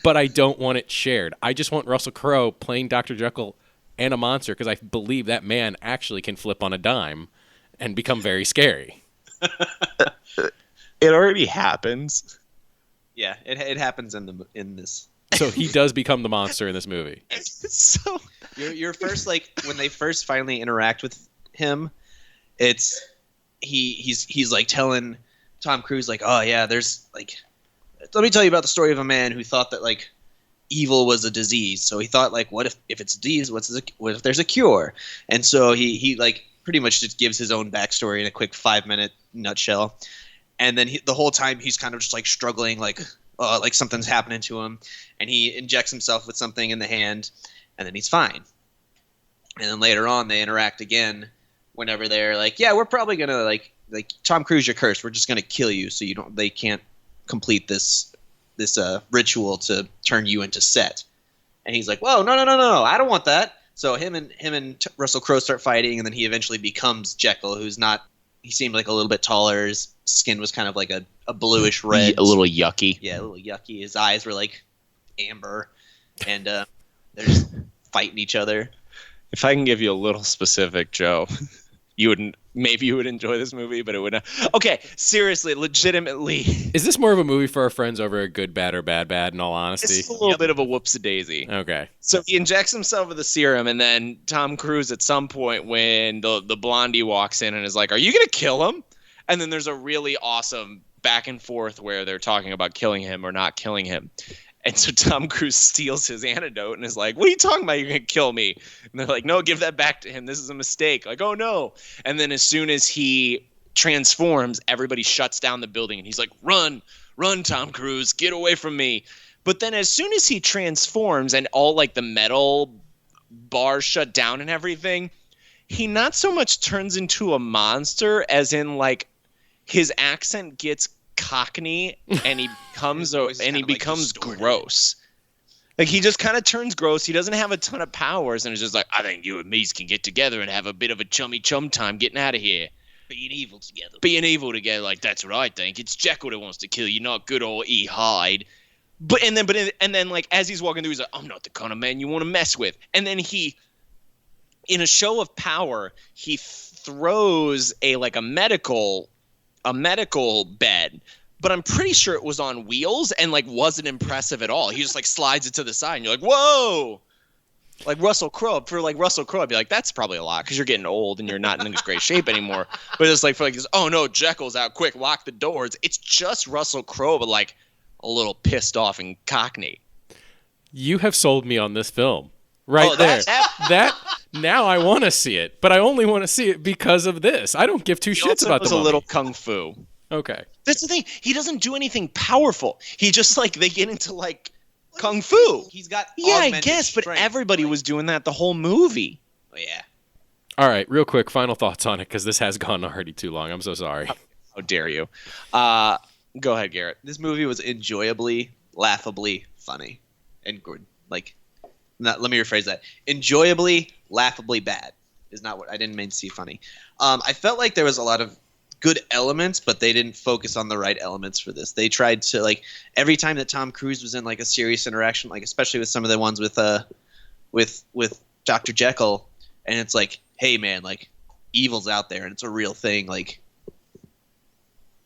but I don't want it shared. I just want Russell Crowe playing Dr. Jekyll and a monster, because I believe that man actually can flip on a dime and become very scary. It already happens. Yeah, it happens in this. So he does become the monster in this movie. So your first, like, when they first finally interact with him, it's he's like telling Tom Cruise, like, oh yeah, there's like, let me tell you about the story of a man who thought that like evil was a disease. So he thought, like, what if it's a disease? What if there's a cure? And so he like pretty much just gives his own backstory in a quick 5-minute nutshell. And then the whole time he's kind of just like struggling, like something's happening to him, and he injects himself with something in the hand, and then he's fine. And then later on they interact again whenever they're like, yeah, we're probably gonna like Tom Cruise, you're cursed. We're just gonna kill you, so they can't complete this ritual to turn you into Set. And he's like, whoa, no, I don't want that. So him and Russell Crowe start fighting, and then he eventually becomes Jekyll, who's not. He seemed like a little bit taller. His skin was kind of like a bluish red. A little yucky. Yeah, a little yucky. His eyes were like amber, and they're just fighting each other. If I can give you a little specific, Joe, maybe you would enjoy this movie, but it would not. Okay, seriously, legitimately. Is this more of a movie for our friends over a Good, Bad, or Bad, in all honesty? It's a little bit of a whoopsie-daisy. Okay. So he injects himself with the serum, and then Tom Cruise at some point when the blondie walks in and is like, are you going to kill him? And then there's a really awesome back and forth where they're talking about killing him or not killing him. And so Tom Cruise steals his antidote and is like, what are you talking about? You're going to kill me. And they're like, no, give that back to him. This is a mistake. Like, oh, no. And then as soon as he transforms, everybody shuts down the building. And he's like, run, Tom Cruise, get away from me. But then as soon as he transforms and all like the metal bars shut down and everything, he not so much turns into a monster as in like his accent gets Cockney and he becomes gross. Like he just kind of turns gross. He doesn't have a ton of powers, and it's just like, I think you and me can get together and have a bit of a chummy chum time getting out of here. Being evil together, like, that's what I think. It's Jekyll that wants to kill you, not good old E. Hyde. But then, like, as he's walking through, he's like, I'm not the kind of man you want to mess with. And then he, in a show of power, he throws a medical bed, but I'm pretty sure it was on wheels and, like, wasn't impressive at all. He just, like, slides it to the side, and you're like, whoa! Like Russell Crowe, I'd be like, that's probably a lot because you're getting old and you're not in great shape anymore. But it's like, oh no, Jekyll's out, quick, lock the doors. It's just Russell Crowe, but like a little pissed off and cockney. You have sold me on this film right there. That now I want to see it, but I only want to see it because of this. I don't give two shits about the Mummy. A little kung fu. Okay, that's the thing. He doesn't do anything powerful. He just like they get into like. Kung fu. He's got I guess, strength, but everybody was doing that the whole movie. Oh, yeah. All right, real quick, final thoughts on it because this has gone already too long. I'm so sorry. How dare you? Go ahead, Garrett. This movie was enjoyably, laughably funny and good. Like, let me rephrase that. Enjoyably, laughably bad is not what I didn't mean to see funny. I felt like there was a lot of good elements, but they didn't focus on the right elements for this. They tried to, like, every time that Tom Cruise was in like a serious interaction, like especially with some of the ones with Dr. Jekyll, and it's like, hey man, like evil's out there and it's a real thing. Like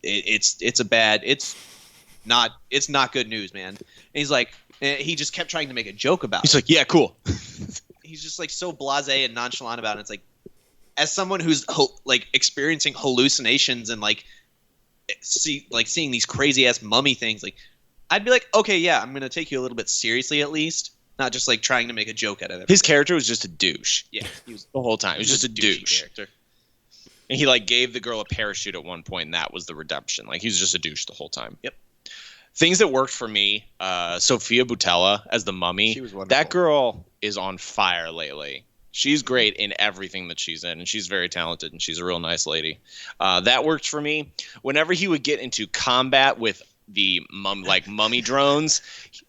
it's not good news, man. And he's like, he just kept trying to make a joke about it. He's like, yeah, cool. He's just like so blasé and nonchalant about it. It's like, as someone who's like experiencing hallucinations and like seeing these crazy ass mummy things, like I'd be like, okay, yeah, I'm gonna take you a little bit seriously at least, not just like trying to make a joke out of it. His character was just a douche. Yeah, he was the whole time. He was just a douche character. And he like gave the girl a parachute at one point, and that was the redemption. Like he was just a douche the whole time. Yep. Things that worked for me, Sophia Boutella as the mummy. She was wonderful. That girl is on fire lately. She's great in everything that she's in, and she's very talented, and she's a real nice lady. That worked for me. Whenever he would get into combat with the mummy drones,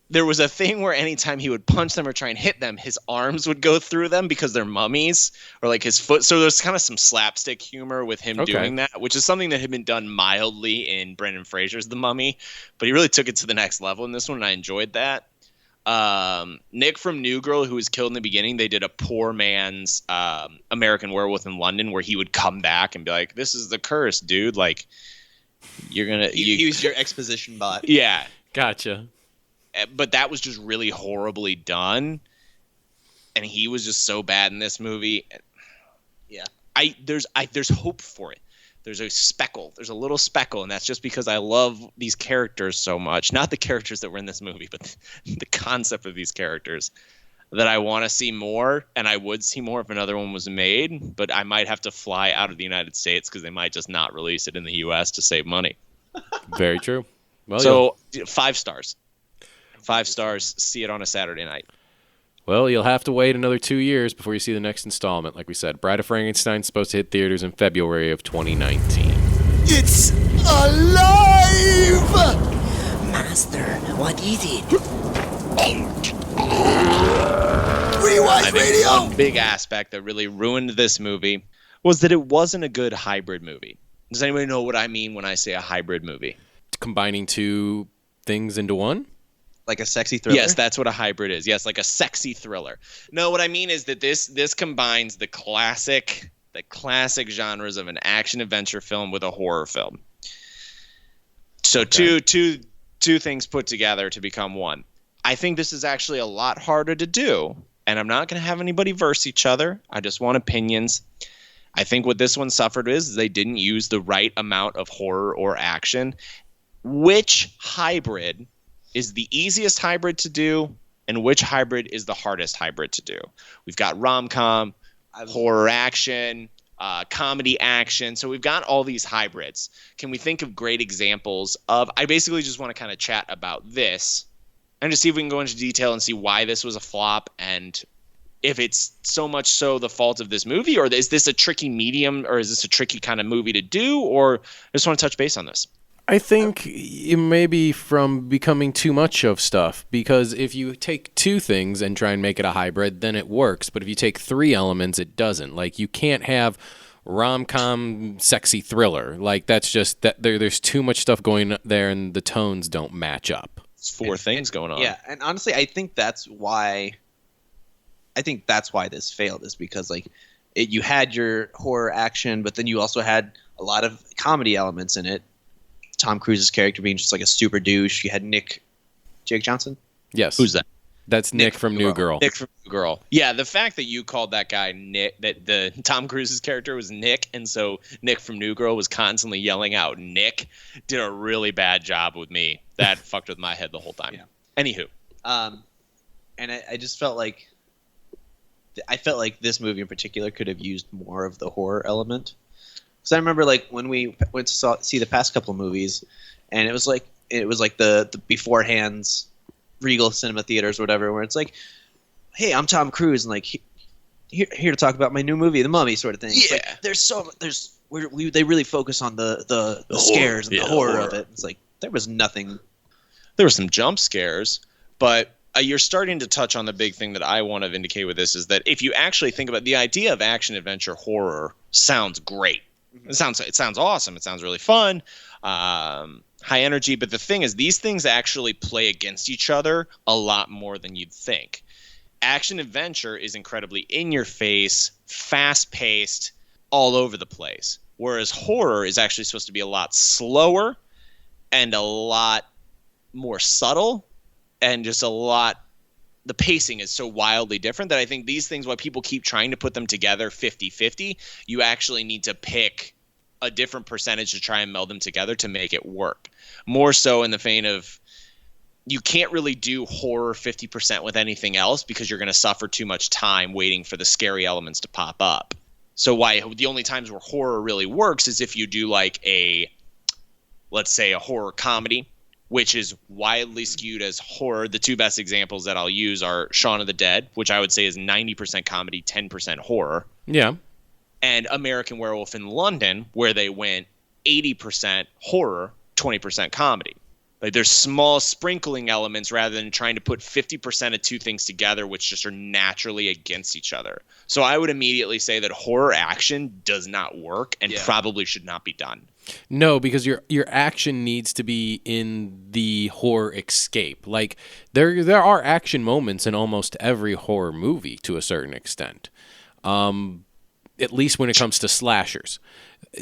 there was a thing where anytime he would punch them or try and hit them, his arms would go through them because they're mummies, or like his foot. So there's kind of some slapstick humor with him doing that, which is something that had been done mildly in Brendan Fraser's The Mummy, but he really took it to the next level in this one, and I enjoyed that. Nick from New Girl, who was killed in the beginning, they did a poor man's American Werewolf in London where he would come back and be like, this is the curse, dude. Like, you're going to... He was your exposition bot. Yeah. Gotcha. But that was just really horribly done. And he was just so bad in this movie. Yeah. There's hope for it. There's a speckle. There's a little speckle, and that's just because I love these characters so much. Not the characters that were in this movie, but the concept of these characters that I want to see more, and I would see more if another one was made, but I might have to fly out of the United States because they might just not release it in the U.S. to save money. Very true. Well, so 5 stars. 5 stars. See it on a Saturday night. Well, you'll have to wait another 2 years before you see the next installment. Like we said, Bride of Frankenstein's supposed to hit theaters in February of 2019. It's alive! Master, what is it? Rewind radio! One big aspect that really ruined this movie was that it wasn't a good hybrid movie. Does anybody know what I mean when I say a hybrid movie? Combining two things into one? Like a sexy thriller? Yes, that's what a hybrid is. Yes, like a sexy thriller. No, what I mean is that this combines the classic genres of an action adventure film with a horror film. So two things put together to become one. I think this is actually a lot harder to do, and I'm not going to have anybody verse each other. I just want opinions. I think what this one suffered is they didn't use the right amount of horror or action. Which hybrid is the easiest hybrid to do, and which hybrid is the hardest hybrid to do? We've got rom-com, horror action, comedy action. So we've got all these hybrids. Can we think of great examples of... I basically just want to kind of chat about this and just see if we can go into detail and see why this was a flop, and if it's so much so the fault of this movie, or is this a tricky medium, or is this a tricky kind of movie to do, or I just want to touch base on this. I think it may be from becoming too much of stuff, because if you take two things and try and make it a hybrid, then it works. But if you take 3 elements, it doesn't. Like, you can't have rom-com sexy thriller. Like that's just that there's too much stuff going there and the tones don't match up. It's four things going on. Yeah, and honestly, I think that's why this failed, is because like you had your horror action, but then you also had a lot of comedy elements in it. Tom Cruise's character being just like a super douche. You had Jake Johnson. Yes. Who's that? That's Nick from New Girl. Nick from New Girl. Yeah, the fact that you called that guy Nick, that the Tom Cruise's character was Nick, and so Nick from New Girl was constantly yelling out Nick, did a really bad job with me. That fucked with my head the whole time. Yeah. Anywho. And I just felt like this movie in particular could have used more of the horror element. Because I remember like when we went to see the past couple of movies, and it was like the beforehands Regal Cinema Theaters or whatever, where it's like, hey, I'm Tom Cruise, and like here to talk about my new movie, The Mummy, sort of thing. Yeah. Like, they really focus on the scares and the horror of it. It's like there was nothing. There were some jump scares, but you're starting to touch on the big thing that I want to indicate with this, is that if you actually think about the idea of action adventure horror, sounds great. It sounds awesome. It sounds really fun, high energy. But the thing is, these things actually play against each other a lot more than you'd think. Action adventure is incredibly in your face, fast paced, all over the place. Whereas horror is actually supposed to be a lot slower and a lot more subtle, and just the pacing is so wildly different that I think these things, why people keep trying to put them together 50-50, you actually need to pick a different percentage to try and meld them together to make it work. More so in the vein of, you can't really do horror 50% with anything else because you're going to suffer too much time waiting for the scary elements to pop up. So the only times where horror really works is if you do like let's say a horror comedy, which is widely skewed as horror. The two best examples that I'll use are Shaun of the Dead, which I would say is 90% comedy, 10% horror. Yeah. And American Werewolf in London, where they went 80% horror, 20% comedy. Like there's small sprinkling elements rather than trying to put 50% of two things together, which just are naturally against each other. So I would immediately say that horror action does not work and probably should not be done. No, because your action needs to be in the horror escape. Like there are action moments in almost every horror movie to a certain extent. At least when it comes to slashers.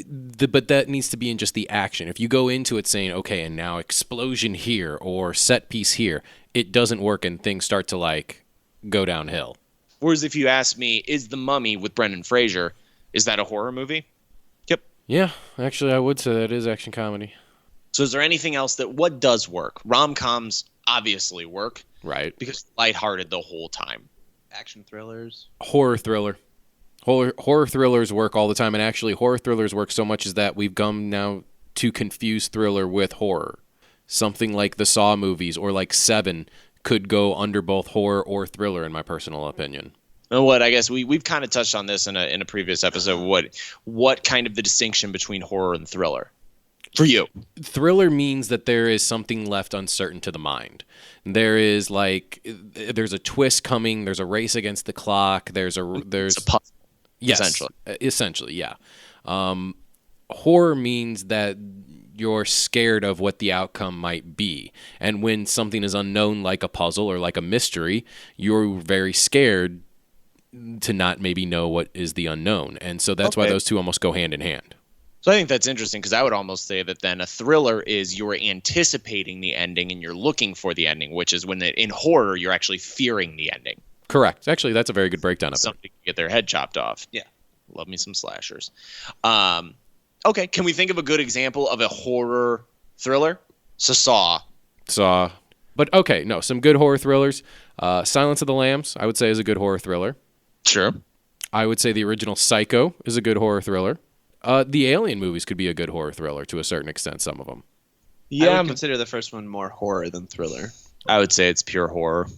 But that needs to be in just the action. If you go into it saying, okay, and now explosion here or set piece here, it doesn't work and things start to like go downhill. Whereas if you ask me, is The Mummy with Brendan Fraser, is that a horror movie? Yep. Yeah, actually I would say that is action comedy. So is there anything else what does work? Rom-coms obviously work. Right. Because lighthearted the whole time. Action thrillers. Horror thriller. Horror thrillers work all the time, and actually horror thrillers work so much is that we've come now to confuse thriller with horror. Something like the Saw movies or like Seven could go under both horror or thriller, in my personal opinion. And what I guess we've kind of touched on this in a previous episode. What kind of the distinction between horror and thriller for you? Thriller means that there is something left uncertain to the mind. There's a twist coming. There's a race against the clock. There's a puzzle. Yes, essentially, yeah. Horror means that you're scared of what the outcome might be. And when something is unknown, like a puzzle or like a mystery, you're very scared to not maybe know what is the unknown. And so that's why those two almost go hand in hand. So I think that's interesting, because I would almost say that then a thriller is you're anticipating the ending and you're looking for the ending, which is when in horror you're actually fearing the ending. Correct. Actually, that's a very good breakdown of it. Somebody can get their head chopped off. Yeah. Love me some slashers. Okay, can we think of a good example of a horror thriller? So Saw. But okay, no, some good horror thrillers. Silence of the Lambs, I would say, is a good horror thriller. Sure. I would say the original Psycho is a good horror thriller. The Alien movies could be a good horror thriller to a certain extent, some of them. Yeah, I would consider the first one more horror than thriller. I would say it's pure horror.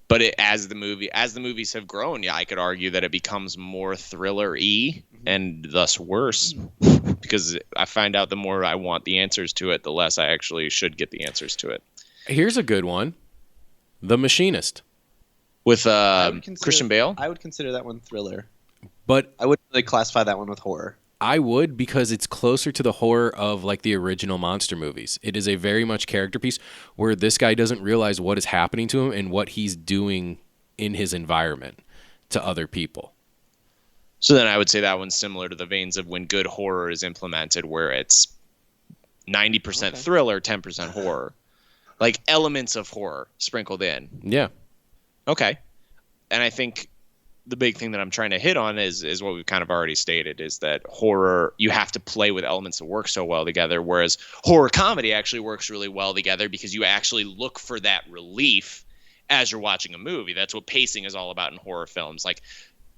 But as the movies have grown, yeah, I could argue that it becomes more thriller-y and thus worse, because I find out the more I want the answers to it, the less I actually should get the answers to it. Here's a good one. The Machinist. With Christian Bale? I would consider that one thriller. But I wouldn't really classify that one with horror. I would, because it's closer to the horror of like the original monster movies. It is a very much character piece where this guy doesn't realize what is happening to him and what he's doing in his environment to other people. So then I would say that one's similar to the veins of when good horror is implemented, where it's 90% thriller, 10% horror. Like elements of horror sprinkled in. Yeah. Okay. And I think the big thing that I'm trying to hit on is what we've kind of already stated, is that horror, you have to play with elements that work so well together, whereas horror comedy actually works really well together because you actually look for that relief as you're watching a movie. That's what pacing is all about in horror films. Like,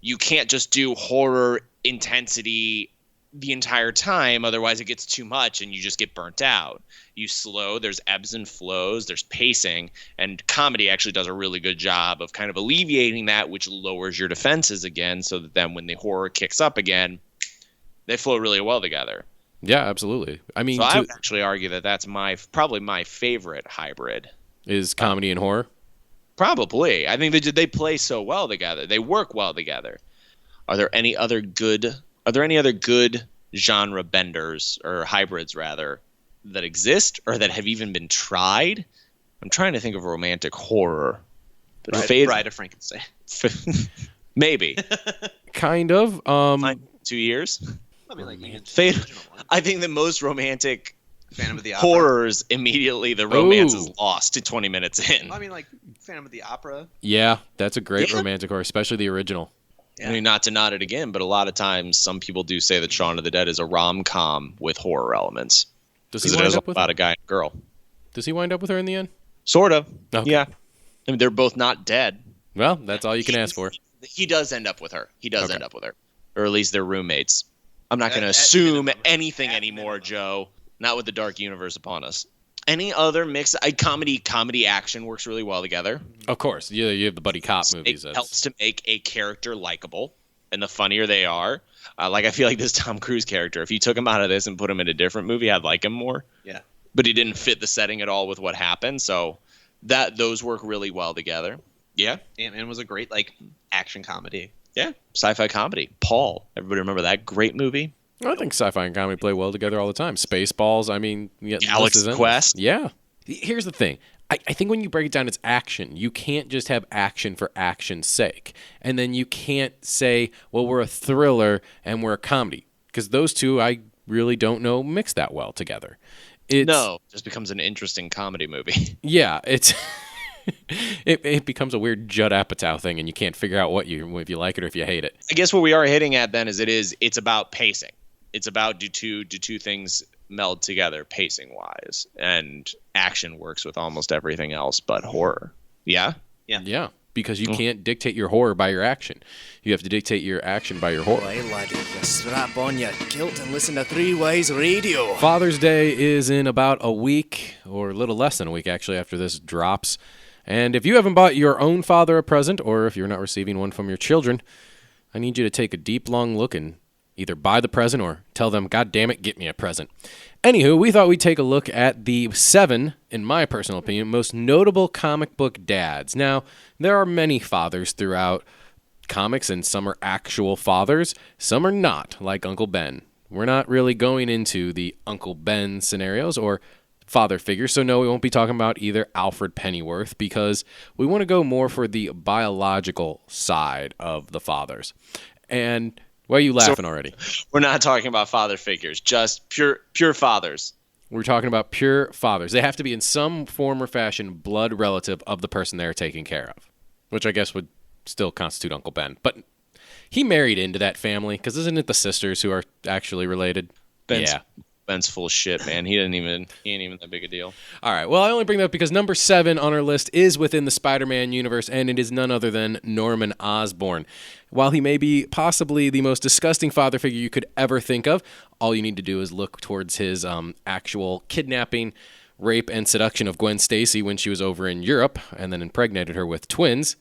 you can't just do horror intensity the entire time, otherwise it gets too much and you just get burnt out. You slow, there's ebbs and flows, there's pacing, and comedy actually does a really good job of kind of alleviating that, which lowers your defenses again, so that then when the horror kicks up again, they flow really well together. Yeah, absolutely. I mean, so I would actually argue that that's probably my favorite hybrid. Is comedy and horror? Probably. I think they play so well together. They work well together. Are there any other good genre benders, or hybrids rather, that exist or that have even been tried? I'm trying to think of romantic horror. Bride of Frankenstein. Maybe. Kind of. 2 years. I mean, like I think the most romantic Phantom of the Opera. horrors, immediately the romance is lost to 20 minutes in. I mean, like Phantom of the Opera. Yeah, that's a great romantic horror, especially the original. I mean, not to nod it again, but a lot of times some people do say that Shaun of the Dead is a rom-com with horror elements. Does he Because it wind is up with about her? a guy and a girl. Does he wind up with her in the end? Sort of. Okay. Yeah. I mean, they're both not dead. Well, that's all you can ask for. He does end up with her. Okay. End up with her. Or at least they're roommates. I'm not going to At assume minimum. anything At anymore, minimum. Joe. Not with the dark universe upon us. Any other mix? Comedy action works really well together. Of course. Yeah, you have the buddy cop movies. It helps to make a character likable. And the funnier they are, I feel like this Tom Cruise character, if you took him out of this and put him in a different movie, I'd like him more. Yeah. But he didn't fit the setting at all with what happened. So those work really well together. Yeah. Ant-Man was a great, like, action comedy. Yeah. Sci-fi comedy. Paul. Everybody remember that great movie? I think sci-fi and comedy play well together all the time. Spaceballs, I mean... Yeah, Galaxy Quest. Yeah. Here's the thing. I think when you break it down, it's action. You can't just have action for action's sake. And then you can't say, well, we're a thriller and we're a comedy. Because those two, I really don't know, mix that well together. It just becomes an interesting comedy movie. Yeah, it's... it becomes a weird Judd Apatow thing, and you can't figure out if you like it or if you hate it. I guess what we are hitting at then is it's about pacing. It's about do two things meld together pacing wise, and action works with almost everything else but horror. Yeah. Yeah, because you can't dictate your horror by your action. You have to dictate your action by your horror. Right, laddie, you strap on your kilt and listen to Three Wise Radio. Father's Day is in about a week, or a little less than a week actually, after this drops. And if you haven't bought your own father a present, or if you're not receiving one from your children, I need you to take a deep, long look and either buy the present or tell them, God damn it, get me a present. Anywho, we thought we'd take a look at the 7, in my personal opinion, most notable comic book dads. Now, there are many fathers throughout comics, and some are actual fathers, some are not, like Uncle Ben. We're not really going into the Uncle Ben scenarios or father figures, so no, we won't be talking about either Alfred Pennyworth, because we want to go more for the biological side of the fathers. And why are you laughing already? We're not talking about father figures, just pure fathers. We're talking about pure fathers. They have to be in some form or fashion blood relative of the person they're taking care of, which I guess would still constitute Uncle Ben. But he married into that family, because isn't it the sisters who are actually related? Ben's full of shit, man. He ain't even that big a deal. All right. Well, I only bring that up because number 7 on our list is within the Spider-Man universe, and it is none other than Norman Osborn. While he may be possibly the most disgusting father figure you could ever think of, all you need to do is look towards his actual kidnapping, rape, and seduction of Gwen Stacy when she was over in Europe, and then impregnated her with twins.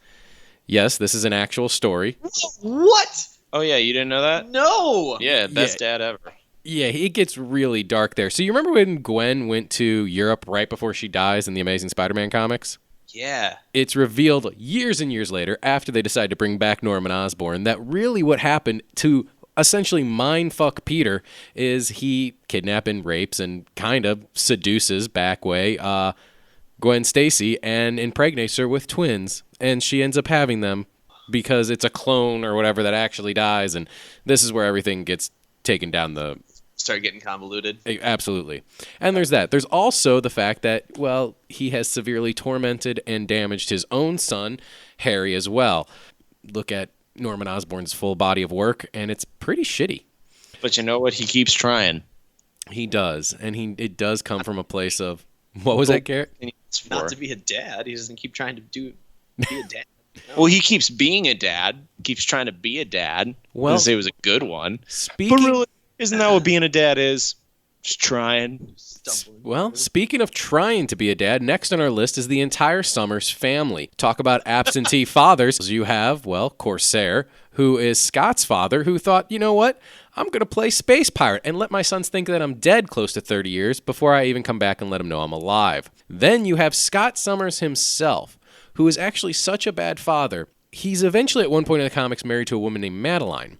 Yes, this is an actual story. What? Oh yeah, you didn't know that? No. Yeah, best dad ever. Yeah, it gets really dark there. So you remember when Gwen went to Europe right before she dies in the Amazing Spider-Man comics? Yeah. It's revealed years and years later, after they decide to bring back Norman Osborn, that really what happened to essentially mindfuck Peter is he kidnaps and rapes and kind of seduces back way Gwen Stacy and impregnates her with twins, and she ends up having them because it's a clone or whatever that actually dies, and this is where everything gets taken down the... Start getting convoluted. Absolutely. And there's that. There's also the fact that, well, he has severely tormented and damaged his own son, Harry, as well. Look at Norman Osborn's full body of work, and it's pretty shitty. But you know what? He keeps trying. He does, and it does come from a place of... What was that, Garrett? Not to be a dad. He doesn't keep trying to be a dad. No. Well, he keeps being a dad. Keeps trying to be a dad. Well, say it was a good one. Speaking... But really, isn't that what being a dad is? Just trying. Well, speaking of trying to be a dad, next on our list is the entire Summers family. Talk about absentee fathers. You have, well, Corsair, who is Scott's father, who thought, you know what? I'm going to play space pirate and let my sons think that I'm dead close to 30 years before I even come back and let them know I'm alive. Then you have Scott Summers himself, who is actually such a bad father. He's eventually at one point in the comics married to a woman named Madeline,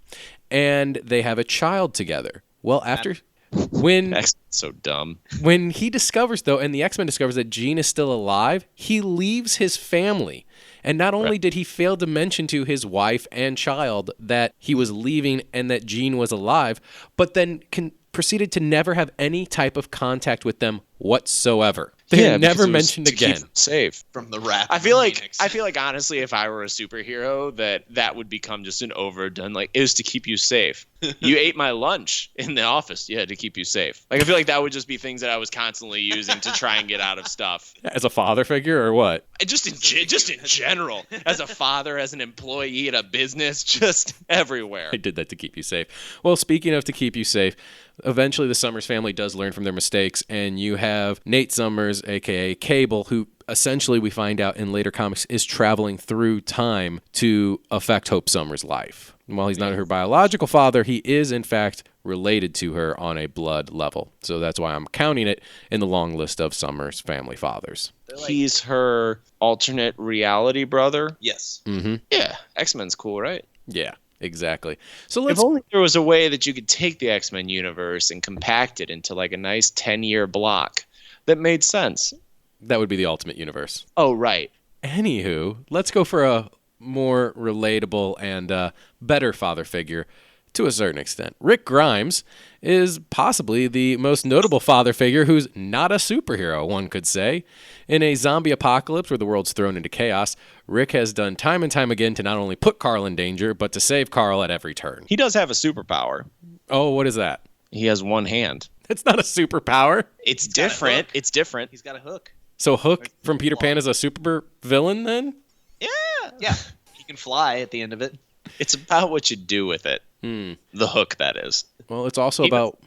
and they have a child together. Well, after... That's so dumb. When he discovers, though, and the X-Men discovers that Jean is still alive, he leaves his family. And not only did he fail to mention to his wife and child that he was leaving and that Jean was alive, but then proceeded to never have any type of contact with them whatsoever. They're never mentioned again. Keep them safe from the wrath. I feel like honestly, if I were a superhero, that would become just an overdone. Like, it was to keep you safe. You ate my lunch in the office, yeah, to keep you safe. Like, I feel like that would just be things that I was constantly using to try and get out of stuff. As a father figure, or what? Just in general, as a father, as an employee at a business, just everywhere. I did that to keep you safe. Well, speaking of to keep you safe, eventually the Summers family does learn from their mistakes, and you have Nate Summers, a.k.a. Cable, who essentially we find out in later comics is traveling through time to affect Hope Summers' life. And while he's not her biological father, he is, in fact, related to her on a blood level. So that's why I'm counting it in the long list of Summers' family fathers. He's her alternate reality brother? Yes. Mm-hmm. Yeah, X-Men's cool, right? Yeah. Exactly. So if only there was a way that you could take the X-Men universe and compact it into like a nice 10-year block that made sense. That would be the Ultimate Universe. Oh, right. Anywho, let's go for a more relatable and better father figure to a certain extent. Rick Grimes is possibly the most notable father figure who's not a superhero, one could say. In a zombie apocalypse where the world's thrown into chaos, Rick has done time and time again to not only put Carl in danger, but to save Carl at every turn. He does have a superpower. Oh, what is that? He has one hand. It's not a superpower. It's different. It's different. He's got a hook. So Hook from Peter Pan is a super villain then? Yeah. He can fly at the end of it. It's about what you do with it. The hook, that is. Well, it's also about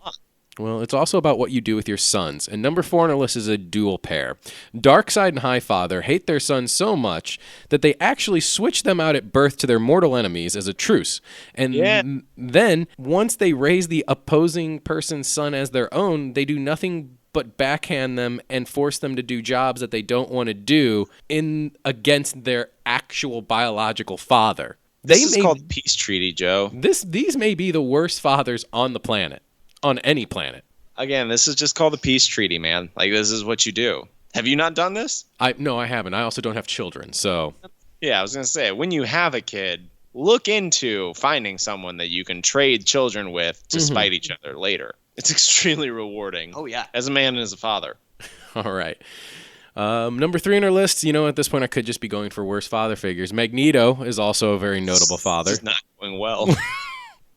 what you do with your sons. And number 4 on our list is a dual pair. Darkseid and Highfather hate their sons so much that they actually switch them out at birth to their mortal enemies as a truce. And then, once they raise the opposing person's son as their own, they do nothing but backhand them and force them to do jobs that they don't want to do against their actual biological father. This is called the peace treaty, Joe. These may be the worst fathers on the planet. On any planet. Again, this is just called the peace treaty, man. Like, this is what you do. Have you not done this? No, I haven't. I also don't have children, so... Yeah, I was going to say, when you have a kid, look into finding someone that you can trade children with to spite each other later. It's extremely rewarding. Oh, yeah. As a man and as a father. All right. Number 3 on our list, at this point I could just be going for worst father figures. Magneto is also a very notable father. This is not going well.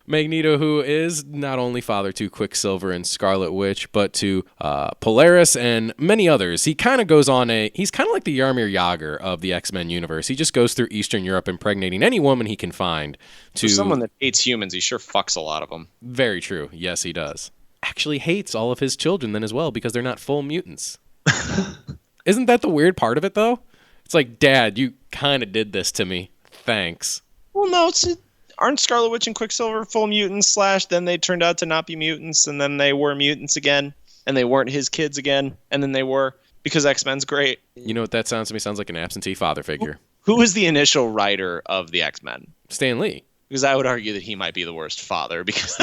Magneto, who is not only father to Quicksilver and Scarlet Witch, but to Polaris and many others. He kind of goes on he's kind of like the Jaromir Jagr of the X-Men universe. He just goes through Eastern Europe impregnating any woman he can find. For someone that hates humans, he sure fucks a lot of them. Very true. Yes, he does. Actually hates all of his children then as well because they're not full mutants. Isn't that the weird part of it, though? It's like, Dad, you kind of did this to me. Thanks. Well, no, aren't Scarlet Witch and Quicksilver full mutants / then they turned out to not be mutants, and then they were mutants again, and they weren't his kids again, and then they were, because X-Men's great. You know what that sounds to me? Sounds like an absentee father figure. Who was the initial writer of the X-Men? Stan Lee. Because I would argue that he might be the worst father because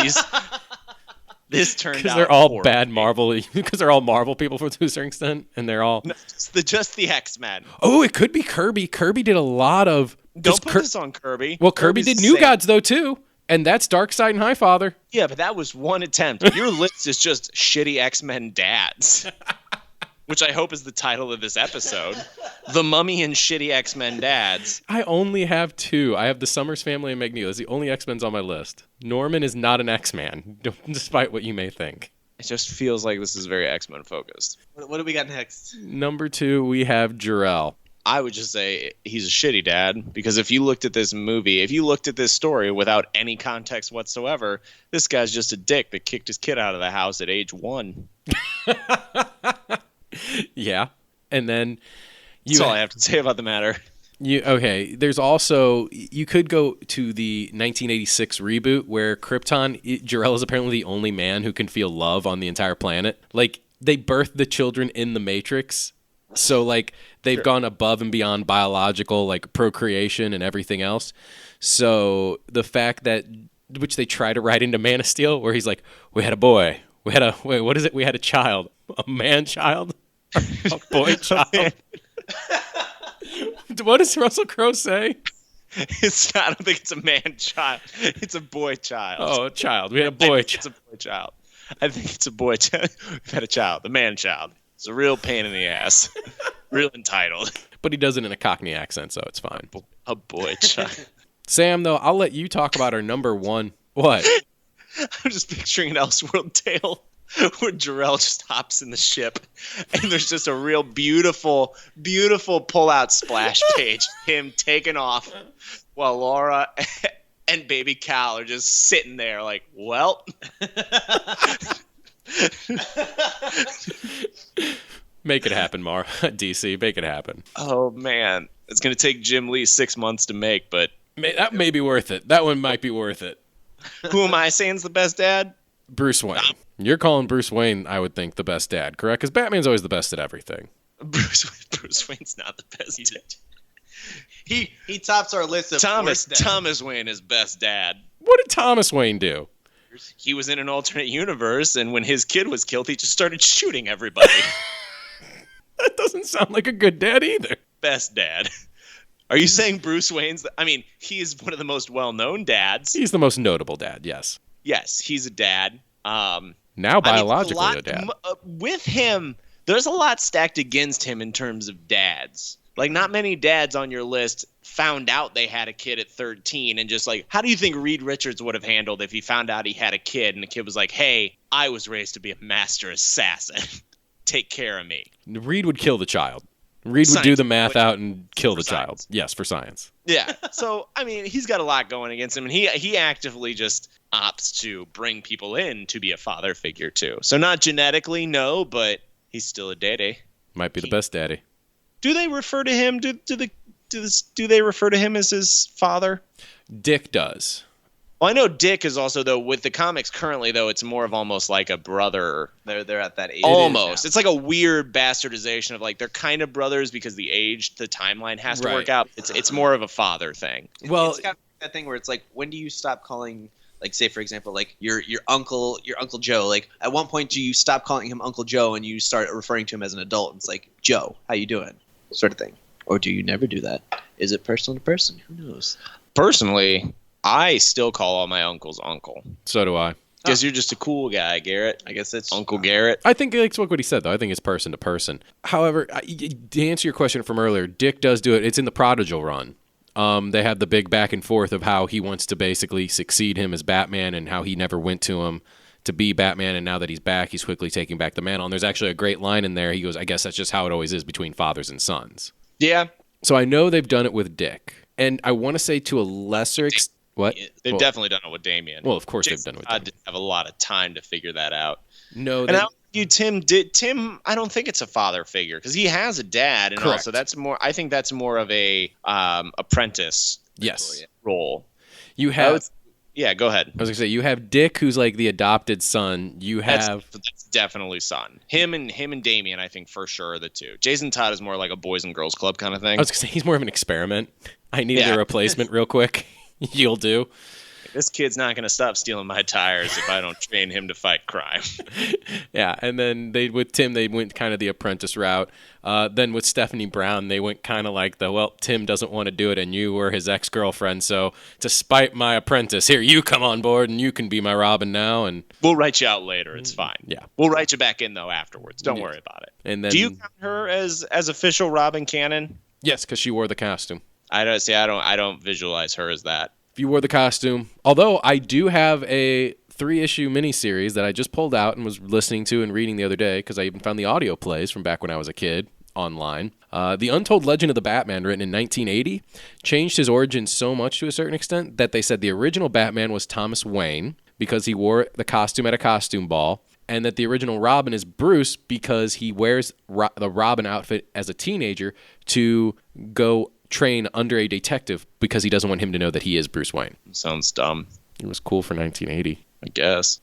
this turned out because they're all horrible. bad Marvel. Because they're all Marvel people to a certain extent, and they're all. No, just the X-Men. Oh, it could be Kirby. Kirby did a lot of. Don't put this on Kirby. Well, Kirby did New Gods though too, and that's Darkseid and Highfather. Yeah, but that was one attempt. Your list is just shitty X-Men dads, which I hope is the title of this episode: The Mummy and Shitty X-Men Dads. I only have 2. I have the Summers family and Magneto. That's the only X-Men's on my list. Norman is not an X-Man, despite what you may think. It just feels like this is very X-Men focused. What do we got next? Number 2, we have Jor-El. I would just say he's a shitty dad because if you looked at this movie, if you looked at this story without any context whatsoever, this guy's just a dick that kicked his kid out of the house at age 1. Yeah. And then that's all I have to say about the matter. Okay, there's also, you could go to the 1986 reboot where Krypton, Jor-El is apparently the only man who can feel love on the entire planet. Like, they birthed the children in the Matrix. So, like, they've gone above and beyond biological, like, procreation and everything else. So, the fact that, which they try to write into Man of Steel, where he's like, we had a boy. We had a child. A man-child? A boy-child? What does Russell Crowe say? I don't think it's a man-child. It's a boy-child. Oh, a child. We had a boy-child. It's a boy-child. I think it's a boy-child. We've had a child. The man-child. It's a real pain in the ass. Real entitled. But he does it in a Cockney accent, so it's fine. A boy-child. Sam, though, I'll let you talk about our number 1. What? I'm just picturing an Elseworld tale where Jor-El just hops in the ship and there's just a real beautiful, beautiful pull-out splash page. Him taking off while Laura and baby Cal are just sitting there like, well. Make it happen, Mar. DC, make it happen. Oh, man. It's going to take Jim Lee 6 months to make, but... That may be worth it. That one might be worth it. Who am I saying is the best dad? Bruce Wayne. You're calling Bruce Wayne, I would think, the best dad, correct? Because Batman's always the best at everything. Bruce Wayne's not the best dad. He tops our list of Thomas Wayne is best dad. What did Thomas Wayne do? He was in an alternate universe, and when his kid was killed, he just started shooting everybody. That doesn't sound like a good dad either. Best dad. Are you saying Bruce Wayne's... he is one of the most well-known dads. He's the most notable dad, yes. Yes, he's a dad. Now biologically a dad. With him, there's a lot stacked against him in terms of dads. Like, not many dads on your list found out they had a kid at 13 and just like, how do you think Reed Richards would have handled if he found out he had a kid and the kid was like, hey, I was raised to be a master assassin. Take care of me. Reed would kill the child. Reed would do the math out and kill the child. Yes, for science. Yeah. So, he's got a lot going against him, and he actively just opts to bring people in to be a father figure, too. So not genetically, no, but he's still a daddy. Might be the best daddy. Do they refer to him? Do they refer to him as his father? Dick does. Well, I know Dick is also, though, with the comics currently, though, it's more of almost like a brother. They're at that age. Almost. It's like a weird bastardization of, like, they're kind of brothers because the timeline has to work out. It's more of a father thing. Well, it's kind of that thing where it's like, when do you stop calling, like, say, for example, like, your Uncle Joe? Like, at one point, do you stop calling him Uncle Joe and you start referring to him as an adult? It's like, Joe, how you doing? Sort of thing. Or do you never do that? Is it person to person? Who knows? Personally... I still call all my uncles uncle. So do I. Because you're just a cool guy, Garret. I guess it's Uncle Garret. I think it's what he said, though. I think it's person to person. However, to answer your question from earlier, Dick does do it. It's in the Prodigal run. They have the big back and forth of how he wants to basically succeed him as Batman and how he never went to him to be Batman. And now that he's back, he's quickly taking back the mantle. And there's actually a great line in there. He goes, I guess that's just how it always is between fathers and sons. Yeah. So I know they've done it with Dick. And I want to say to a lesser extent. What? They've definitely done it with Damien. Well, of course they've done it with Damien. I didn't have a lot of time to figure that out. No, and Tim, I don't think it's a father figure because he has a dad, and correct. Also that's more. I think that's more of a apprentice. Yes. Role. You have. Yeah, go ahead. I was gonna say you have Dick, who's like the adopted son. You have that's definitely son. Him and Damien, I think for sure are the two. Jason Todd is more like a boys and girls club kind of thing. I was gonna say he's more of an experiment. I needed a replacement real quick. You'll do. This kid's not going to stop stealing my tires if I don't train him to fight crime. Yeah, and then with Tim, they went kind of the apprentice route. Then with Stephanie Brown, they went kind of like Tim doesn't want to do it, and you were his ex-girlfriend, so to spite my apprentice, here, you come on board, and you can be my Robin now. And we'll write you out later. It's fine. Yeah. We'll write you back in, though, afterwards. Don't worry about it. And then, do you count her as official Robin canon? Yes, because she wore the costume. I don't visualize her as that. If you wore the costume. Although I do have a 3-issue miniseries that I just pulled out and was listening to and reading the other day because I even found the audio plays from back when I was a kid online. The Untold Legend of the Batman, written in 1980, changed his origin so much to a certain extent that they said the original Batman was Thomas Wayne because he wore the costume at a costume ball, and that the original Robin is Bruce because he wears the Robin outfit as a teenager to go train under a detective because he doesn't want him to know that he is Bruce Wayne. Sounds dumb. It was cool for 1980. I guess.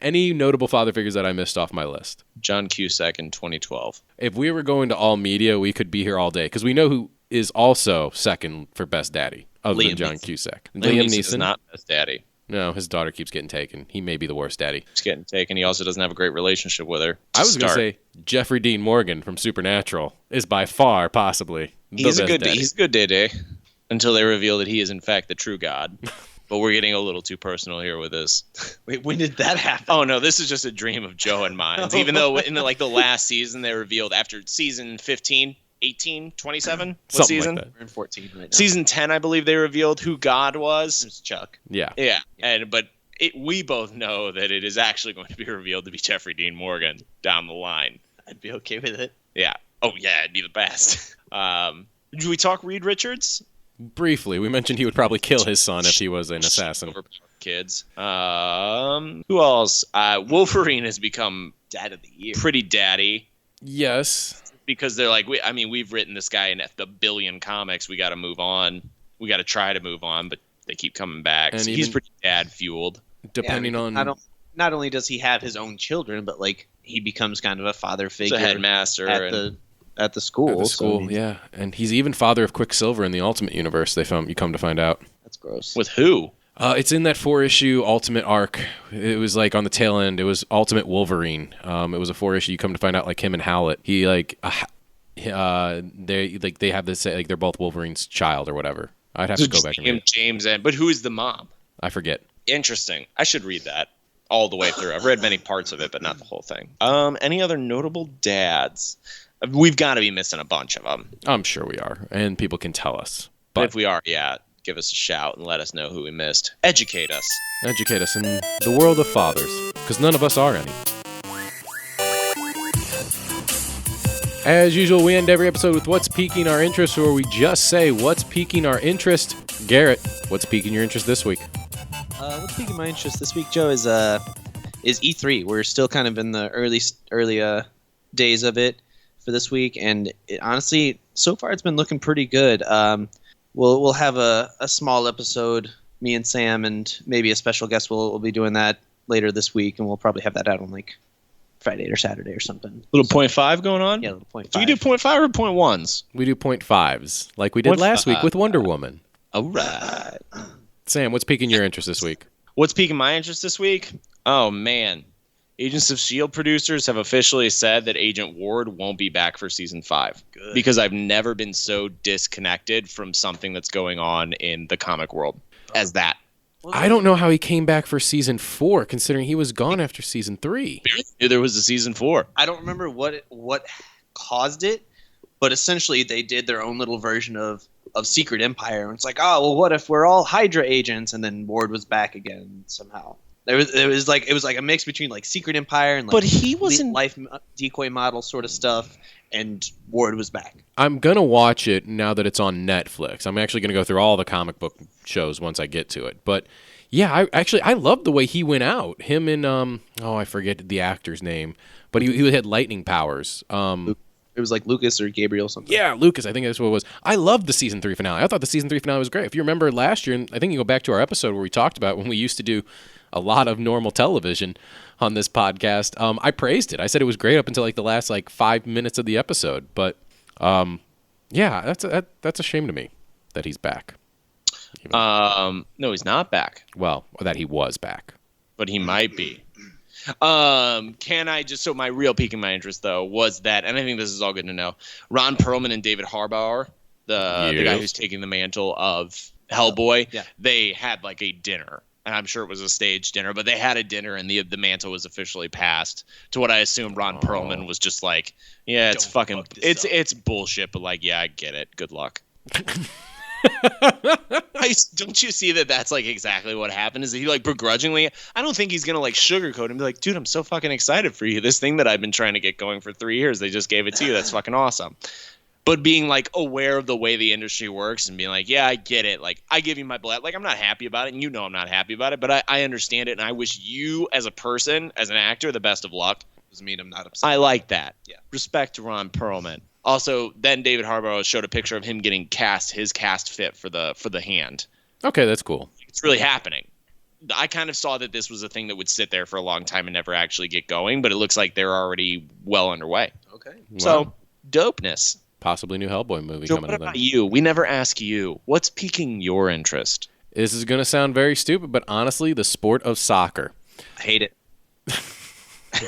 Any notable father figures that I missed off my list? John Cusack in 2012. If we were going to all media, we could be here all day because we know who is also second for best daddy other than John Cusack. Liam Neeson is not best daddy. No, his daughter keeps getting taken. He may be the worst daddy. He's getting taken. He also doesn't have a great relationship with her. I was going to say Jeffrey Dean Morgan from Supernatural is by far possibly the best daddy. He's a good day until they reveal that he is in fact the true God. But we're getting a little too personal here with this. Wait, when did that happen? Oh no, this is just a dream of Joe and mine. Even though in the last season they revealed after season 15, 18, 27, what something season? Like that. We're in 14 right now. Season 10, I believe they revealed who God was. It was Chuck. Yeah. But we both know that it is actually going to be revealed to be Jeffrey Dean Morgan down the line. I'd be okay with it. Yeah. Oh yeah, it'd be the best. Did we talk Reed Richards? Briefly, we mentioned he would probably kill his son if he was an assassin. Kids. Who else? Wolverine has become Dad of the Year. Pretty daddy. Yes. Because they're like, we've written this guy in the billion comics. We got to move on. We got to try to move on, but they keep coming back. And so he's pretty dad fueled. Depending on. Not only does he have his own children, but he becomes kind of a father figure. He's a headmaster at the school. At the school, yeah. And he's even father of Quicksilver in the Ultimate Universe, you come to find out. That's gross. With who? It's in that 4-issue Ultimate arc. It was on the tail end. It was Ultimate Wolverine. It was a 4-issue. You come to find out him and Howlett. He they have this they're both Wolverine's child or whatever. I'd have to go back and read it. James but who is the mom? I forget. Interesting. I should read that all the way through. I've read many parts of it, but not the whole thing. Any other notable dads? We've got to be missing a bunch of them. I'm sure we are, and people can tell us. But if we are, give us a shout and let us know who we missed. Educate us. Educate us in the world of fathers, because none of us are any. As usual, we end every episode with what's piquing our interest, or we just say what's piquing our interest. Garrett, what's piquing your interest this week? What's piquing my interest this week, Joe, is E3. We're still kind of in the early days of it for this week, and honestly, so far it's been looking pretty good. We'll have a small episode, me and Sam, and maybe a special guest. We'll be doing that later this week, and we'll probably have that out on Friday or Saturday or something. Little 0.5 going on? Yeah, little 0.5. Do we do 0.5 or 0.1s? We do 0.5s, like we did last week with Wonder Woman. All right. Sam, what's piquing your interest this week? What's piquing my interest this week? Oh, man. Agents of S.H.I.E.L.D. producers have officially said that Agent Ward won't be back for Season 5. Good. Because I've never been so disconnected from something that's going on in the comic world as that. I don't know how he came back for Season 4, considering he was gone after Season 3. I knew there was a Season 4. I don't remember what caused it, but essentially they did their own little version of Secret Empire. And it's like, oh, well, what if we're all Hydra agents? And then Ward was back again somehow. It was like a mix between Secret Empire and but he wasn't life decoy model sort of stuff, and Ward was back. I'm gonna watch it now that it's on Netflix. I'm actually gonna go through all the comic book shows once I get to it. But yeah, I love the way he went out. Him and I forget the actor's name, but he had lightning powers. It was Lucas or Gabriel something. Yeah, Lucas. I think that's what it was. I loved the Season 3 finale. I thought the Season 3 finale was great. If you remember last year, and I think you go back to our episode where we talked about when we used to do a lot of normal television on this podcast, I praised it. I said it was great up until the last 5 minutes of the episode. But yeah, that's a shame to me that he's back. No, he's not back. Well, or that he was back. But he might be. Can I just, so my real piquing my interest though was that, and I think this is all good to know, Ron Perlman and David Harbour, the guy who's taking the mantle of Hellboy, they had like a dinner, and I'm sure it was a staged dinner, but they had a dinner, and the mantle was officially passed to what I assume Ron Perlman was just like, yeah, it's fucking, it's bullshit, but like, yeah, I get it. Good luck. Don't you see that that's like exactly what happened? Is that he like begrudgingly, I don't think he's gonna like sugarcoat and be like, dude, I'm so fucking excited for you, this thing that I've been trying to get going for 3 years, they just gave it to you, that's fucking awesome. But being like aware of the way the industry works and being like, yeah, I get it, like I give you my blood, like I'm not happy about it, and you know I'm not happy about it, but I understand it, and I wish you as a person, as an actor, the best of luck. Doesn't mean I'm not upset. I like that. Yeah. Respect to Ron Perlman. Also, then David Harbour showed a picture of him getting his cast fit for the hand. Okay, that's cool. It's really happening. I kind of saw that this was a thing that would sit there for a long time and never actually get going, but it looks like they're already well underway. Okay. So, dopeness. Possibly new Hellboy movie Joe, coming what to them. about you? We never ask you. What's piquing your interest? This is going to sound very stupid, but honestly, the sport of soccer. I hate it.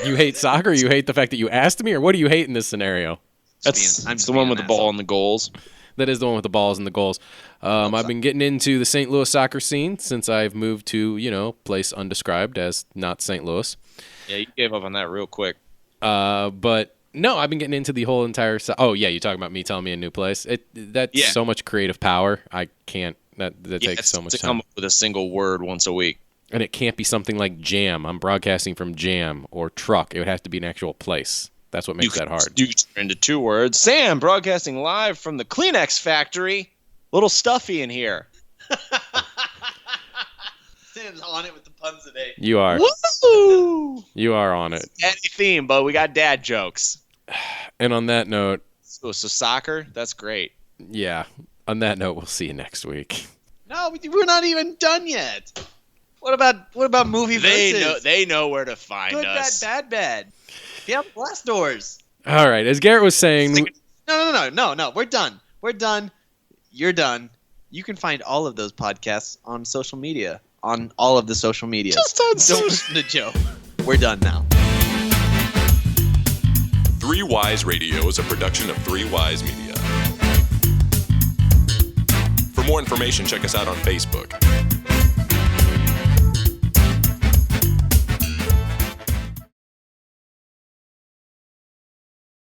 You hate soccer? Or you hate the fact that you asked me? Or what do you hate in this scenario? That's the one with the ball and the goals. That is the one with the balls and the goals. I've been getting into the St. Louis soccer scene since I've moved to, place undescribed as not St. Louis. Yeah, you gave up on that real quick. But no, I've been getting into the whole entire. Oh yeah, you talking about me telling me a new place? That's so much creative power. I can't. That takes so much to time. come up with a single word once a week. And it can't be something like jam. I'm broadcasting from jam or truck. It would have to be an actual place. That's what makes that hard. You turn into 2 words. Sam, broadcasting live from the Kleenex factory. Little stuffy in here. Sam's on it with the puns today. You are. Woo! You are on it. Daddy theme, but we got dad jokes. And on that note. So soccer? That's great. Yeah. On that note, we'll see you next week. No, we're not even done yet. What about movie versus? They know where to find Good, us. bad. Yeah, blast doors. All right. As Garrett was saying. No. We're done. You're done. You can find all of those podcasts on social media. On all of the social media. Just on Don't listen to Joe. We're done now. 3 Wise Radio is a production of 3 Wise Media. For more information, check us out on Facebook.